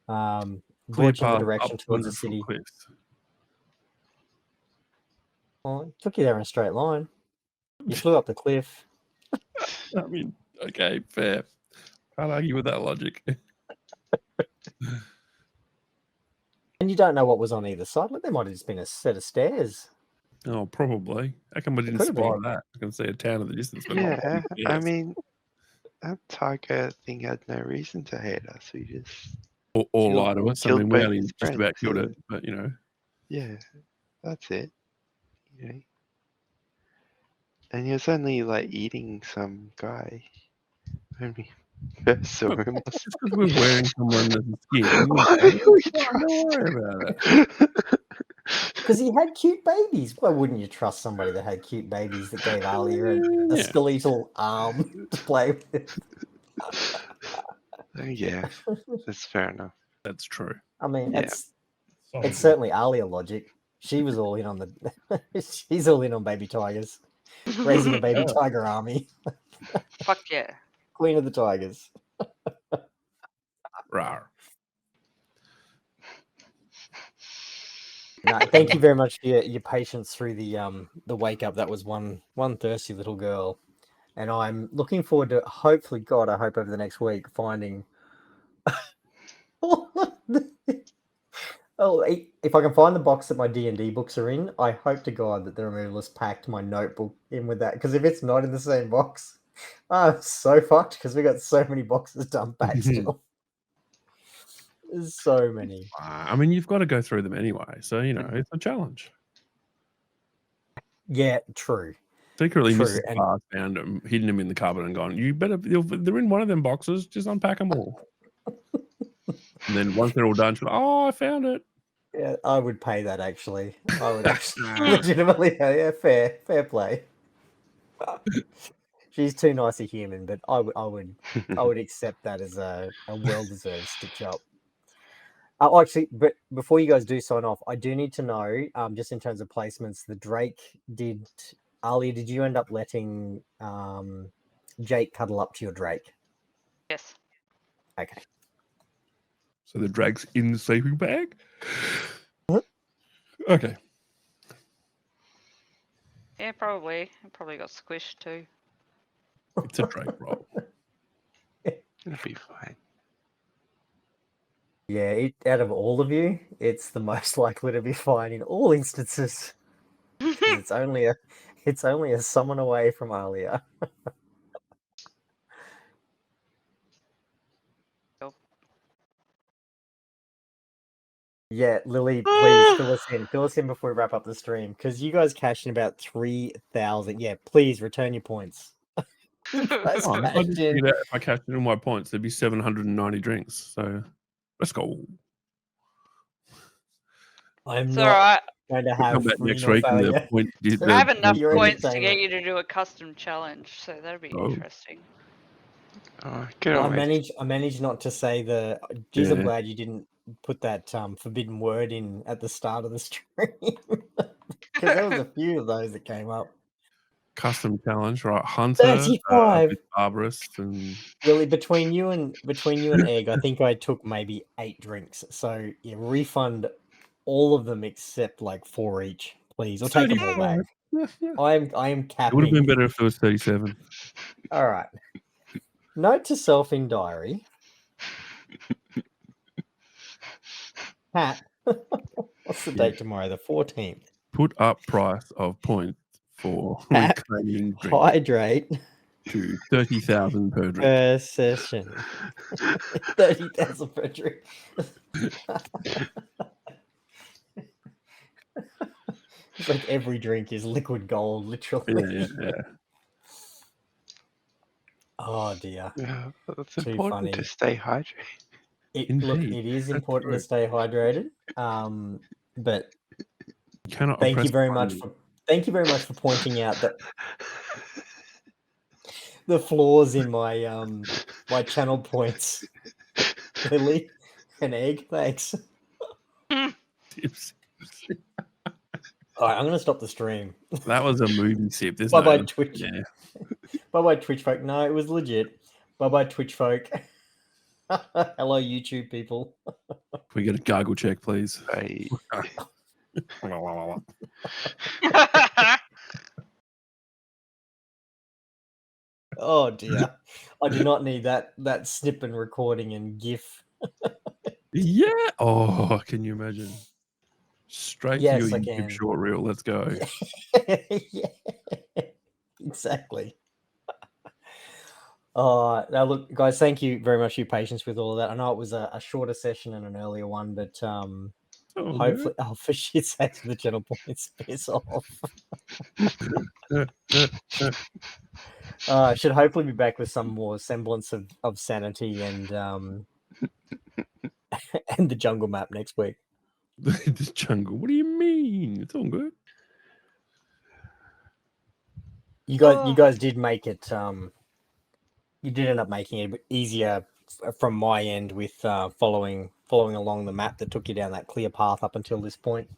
brought you in the direction towards the city. Well, it took you there in a straight line. You flew up the cliff. I mean, okay, fair. Can't argue with that logic. And you don't know what was on either side. Like there might have just been a set of stairs. Oh, probably. How come I didn't spot that? I can see a town in the distance. But yeah, I mean, that tiger thing had no reason to hate us. We just or lie to us. I mean, we only just about killed it, but Yeah, that's it. And he was only like eating some guy. When we first saw him. Just because we're wearing someone else's skin. Why do we trust don't worry about it. Because he had cute babies. Why wouldn't you trust somebody that had cute babies that gave Alia a skeletal arm to play with? Yeah, that's fair enough. That's true. I mean, it's certainly Alia logic. She was all in on she's all in on baby tigers. Raising a baby Yeah. tiger army. Fuck yeah. Queen of the tigers. Rawr. No, thank you very much for your patience through the wake up. That was one thirsty little girl, and I'm looking forward to hopefully, God, I hope over the next week finding. Oh, if I can find the box that my D&D books are in, I hope to God that the removalist packed my notebook in with that. Because if it's not in the same box, I'm so fucked. Because we got so many boxes to unpack still. There's so many. I mean, you've got to go through them anyway, so you know it's a challenge. Yeah, true. Secretly, True, Mrs. and- Barr found them, hidden them in the cupboard, and gone. You better. They're in one of them boxes. Just unpack them all. And then once they're all done, she'll. Oh, I found it. Yeah, I would pay that actually. I would actually legitimately pay. Yeah, fair play. She's too nice a human, but I would accept that as a well-deserved stitch up. Actually, but before you guys do sign off, I do need to know, just in terms of placements, the Drake did. Alia, did you end up letting Jake cuddle up to your Drake? Yes. Okay. So the Drake's in the sleeping bag. Okay. Yeah, probably. It probably got squished too. It's a Drake roll. It'll be fine. Yeah, out of all of you, it's the most likely to be fine in all instances. 'Cause it's only a summon away from Alia. Cool. Yeah, Lily, please fill us in. Fill us in before we wrap up the stream, because you guys cashed in about 3,000. Yeah, please return your points. You guys Oh, I cashed just in. figured out if I cashed in all my points, there'd be 790 drinks. So let's go. I'm It's not alright. going to We'll come have back free next nor week and the failure. point. I have enough Your points to get entertainment. you to do a custom challenge, so that'd be Oh. interesting. Oh, get I on with managed not to say the. Geez, I'm Yeah. glad you didn't put that forbidden word in at the start of the stream, because there was a few of those that came up. Custom challenge, right? Hunter, 35. Arborist, and Lily, between you and Egg, I think I took maybe 8 drinks. So yeah, refund all of them except like 4 each, please, or take them all back. 35. Yeah. I am It would have capping. been better if it was 37. All right. Note to self in diary. Pat, what's the date tomorrow? The 14th. Put up price of points for Pat, reclaiming drink hydrate to 30,000 per drink. per session. 30,000 per drink. It's like every drink is liquid gold, literally. Yeah. Oh dear. Yeah, it's Too important funny. to stay hydrated. Look, Indeed. it is That's important to true. stay hydrated. But You cannot thank you oppress very one. much for pointing out that the flaws in my my channel points. Lily and Egg, thanks. Tips. All right, I'm gonna stop the stream. That was a movie sip. There's Bye bye no. Twitch. Yeah. Bye bye Twitch folk. No, it was legit. Bye bye Twitch folk. Hello YouTube people. Can we get a gargle check, please? I Oh dear. I do not need that snip and recording and GIF. Yeah. Oh, can you imagine? Straight to Yes, your I YouTube can. short reel. Let's go. Yeah, exactly. Now look, guys, thank you very much for your patience with all of that. I know it was a shorter session and an earlier one, but Oh, hopefully, for shit's sake, the channel points piss off. Should hopefully be back with some more semblance of sanity and and the jungle map next week. The jungle. What do you mean? It's all good. You guys did make it. You did end up making it a bit easier from my end with following along the map that took you down that clear path up until this point.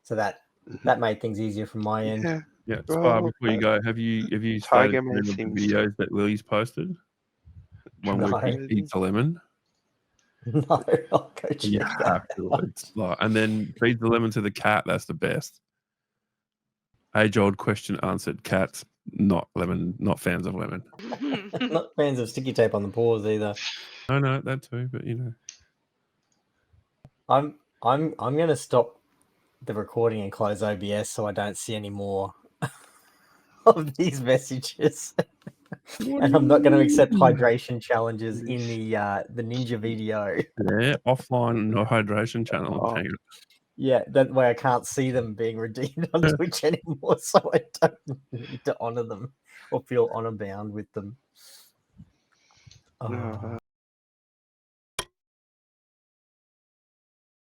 So that made things easier from my end. yeah, Yeah, Spar, Oh, before you go, have you started Tiger Man seeing the seems videos that Lily's posted? One where he No. eats a lemon. No, I'll go You check have that to. out. It's like, and then feed the lemon to the cat. That's the best. Age-old question answered. Cats not fans of lemon. Not fans of sticky tape on the paws either. No, that too. But I'm gonna stop the recording and close OBS so I don't see any more of these messages. And I'm not going to accept hydration challenges in the ninja video. Yeah, offline no hydration channel. Oh. Hang on. Yeah, that way I can't see them being redeemed on Twitch anymore, so I don't need to honor them or feel honor bound with them. Oh.